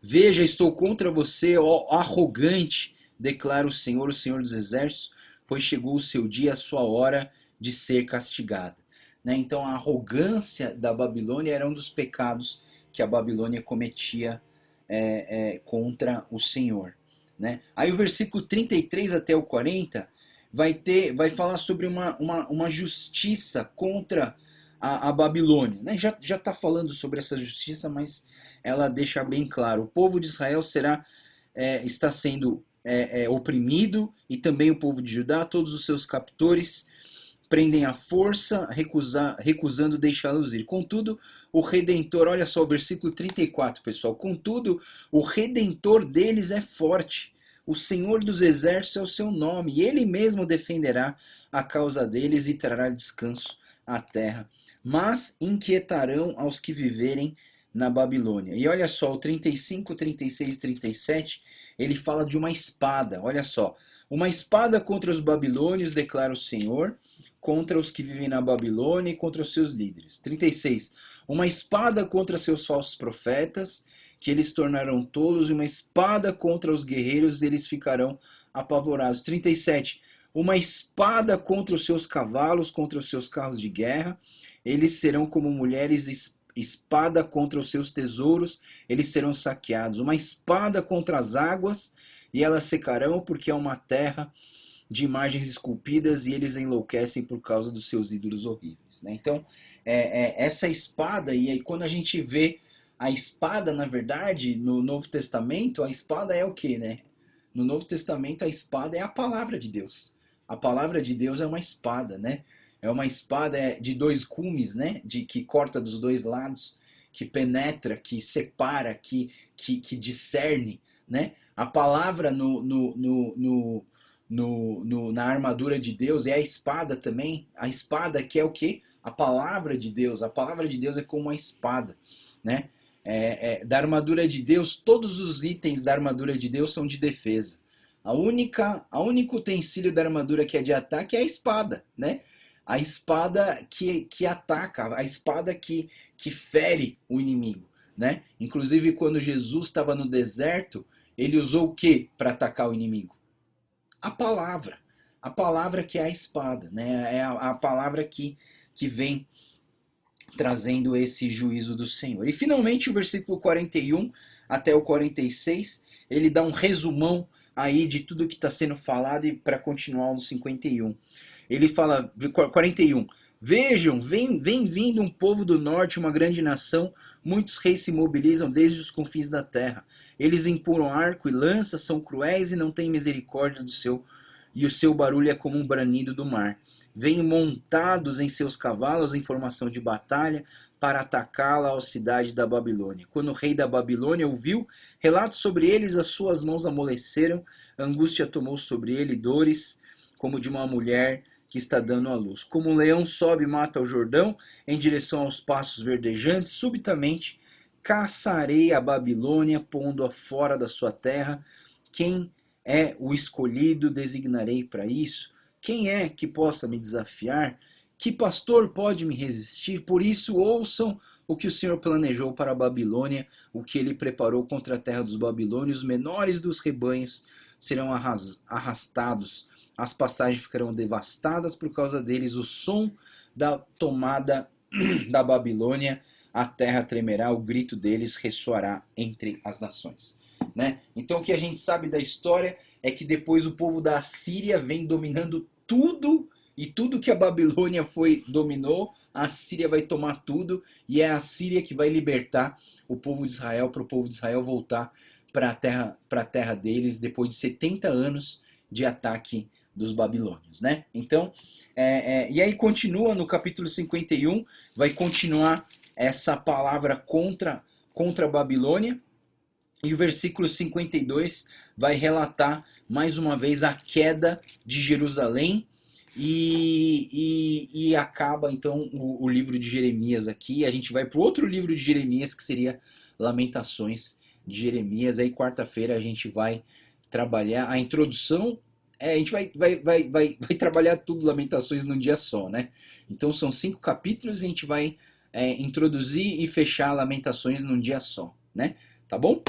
A: Veja, estou contra você, ó arrogante, declara o Senhor dos exércitos, pois chegou o seu dia, a sua hora de ser castigada. Né? Então a arrogância da Babilônia era um dos pecados que a Babilônia cometia contra o Senhor. Né? Aí o versículo 33 até o 40 vai falar sobre uma justiça contra a Babilônia. Né? Já está falando sobre essa justiça, mas ela deixa bem claro: o povo de Israel está sendo oprimido, e também o povo de Judá, todos os seus captores prendem à força, recusando deixá-los ir. Contudo, o Redentor, olha só o versículo 34, pessoal. Contudo, o Redentor deles é forte. O Senhor dos Exércitos é o seu nome, e ele mesmo defenderá a causa deles e trará descanso à terra. Mas inquietarão aos que viverem na Babilônia. E olha só, o 35, 36, 37, ele fala de uma espada. Olha só, uma espada contra os babilônios, declara o Senhor, contra os que vivem na Babilônia e contra os seus líderes. 36. Uma espada contra seus falsos profetas, que eles tornarão tolos, e uma espada contra os guerreiros, e eles ficarão apavorados. 37. Uma espada contra os seus cavalos, contra os seus carros de guerra, eles serão como mulheres, espada contra os seus tesouros, eles serão saqueados. Uma espada contra as águas, e elas secarão, porque é uma terra de imagens esculpidas, e eles enlouquecem por causa dos seus ídolos horríveis. Né? Então, essa espada, e aí quando a gente vê a espada, na verdade, no Novo Testamento, a espada é o quê, né? No Novo Testamento, a espada é a palavra de Deus. A palavra de Deus é uma espada, né? É uma espada de dois gumes, né? Que corta dos dois lados, que penetra, que separa, que discerne, né? A palavra na armadura de Deus é a espada também. A espada que é o quê? A palavra de Deus. A palavra de Deus é como uma espada, né? Da armadura de Deus, todos os itens da armadura de Deus são de defesa. A único utensílio da armadura que é de ataque é a espada, né? A espada que ataca, a espada que fere o inimigo, né? Inclusive, quando Jesus estava no deserto, ele usou o que para atacar o inimigo? A palavra. A palavra que é a espada, né? É a palavra que vem trazendo esse juízo do Senhor. E finalmente o versículo 41 até o 46, ele dá um resumão aí de tudo que está sendo falado, e para continuar no 51. Ele fala, 41, vejam, vem vindo um povo do norte, uma grande nação, muitos reis se mobilizam desde os confins da terra. Eles empunham arco e lança, são cruéis e não têm misericórdia e o seu barulho é como um branido do mar. Vêm montados em seus cavalos em formação de batalha para atacá-la à cidade da Babilônia. Quando o rei da Babilônia ouviu relatos sobre eles, as suas mãos amoleceram, a angústia tomou sobre ele, dores como de uma mulher que está dando à luz. Como um leão sobe e mata o Jordão em direção aos pastos verdejantes, subitamente caçarei a Babilônia, pondo-a fora da sua terra. Quem é o escolhido, designarei para isso. Quem é que possa me desafiar? Que pastor pode me resistir? Por isso, ouçam o que o Senhor planejou para a Babilônia, o que ele preparou contra a terra dos babilônios. Os menores dos rebanhos serão arrastados, as pastagens ficarão devastadas por causa deles. O som da tomada da Babilônia, a terra tremerá, o grito deles ressoará entre as nações. Né? Então o que a gente sabe da história é que depois o povo da Assíria vem dominando tudo, e tudo que a Babilônia dominou, a Assíria vai tomar tudo, e é a Assíria que vai libertar o povo de Israel, para o povo de Israel voltar para a terra deles depois de 70 anos de ataque dos babilônios. Né? Então, e aí continua no capítulo 51, vai continuar essa palavra contra a Babilônia. E o versículo 52 vai relatar mais uma vez a queda de Jerusalém, e acaba então o livro de Jeremias aqui. A gente vai para o outro livro de Jeremias, que seria Lamentações de Jeremias. Aí quarta-feira a gente vai trabalhar a introdução. A gente vai trabalhar tudo Lamentações num dia só, né? Então são 5 capítulos, e a gente vai introduzir e fechar Lamentações num dia só, né? Tá bom?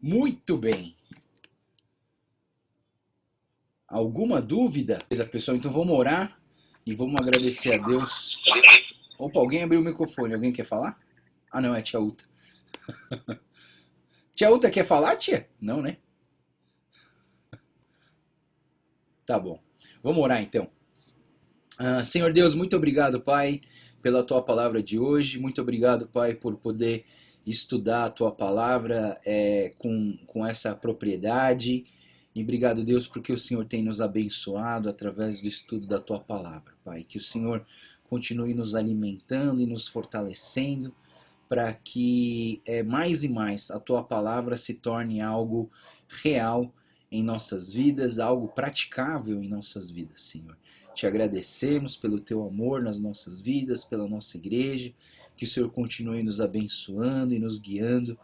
A: Muito bem. Alguma dúvida? Pessoal, então vamos orar e vamos agradecer a Deus. Opa, alguém abriu o microfone. Alguém quer falar? Ah, não, é a tia Uta. Tia Uta quer falar, tia? Não, né? Tá bom. Vamos orar então. Senhor Deus, muito obrigado, Pai, pela tua palavra de hoje. Muito obrigado, Pai, por poder estudar a tua palavra com essa propriedade. E obrigado, Deus, porque o Senhor tem nos abençoado através do estudo da tua palavra, Pai. Que o Senhor continue nos alimentando e nos fortalecendo para que mais e mais a tua palavra se torne algo real em nossas vidas, algo praticável em nossas vidas, Senhor. Te agradecemos pelo teu amor nas nossas vidas, pela nossa igreja, que o Senhor continue nos abençoando e nos guiando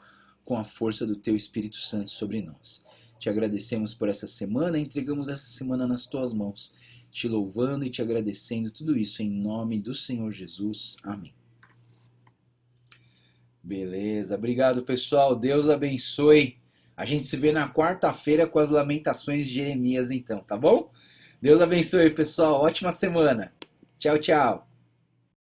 A: com a força do teu Espírito Santo sobre nós. Te agradecemos por essa semana, entregamos essa semana nas tuas mãos, te louvando e te agradecendo tudo isso em nome do Senhor Jesus. Amém. Beleza, obrigado pessoal, Deus abençoe. A gente se vê na quarta-feira com as lamentações de Jeremias então, tá bom? Deus abençoe pessoal, ótima semana. Tchau, tchau.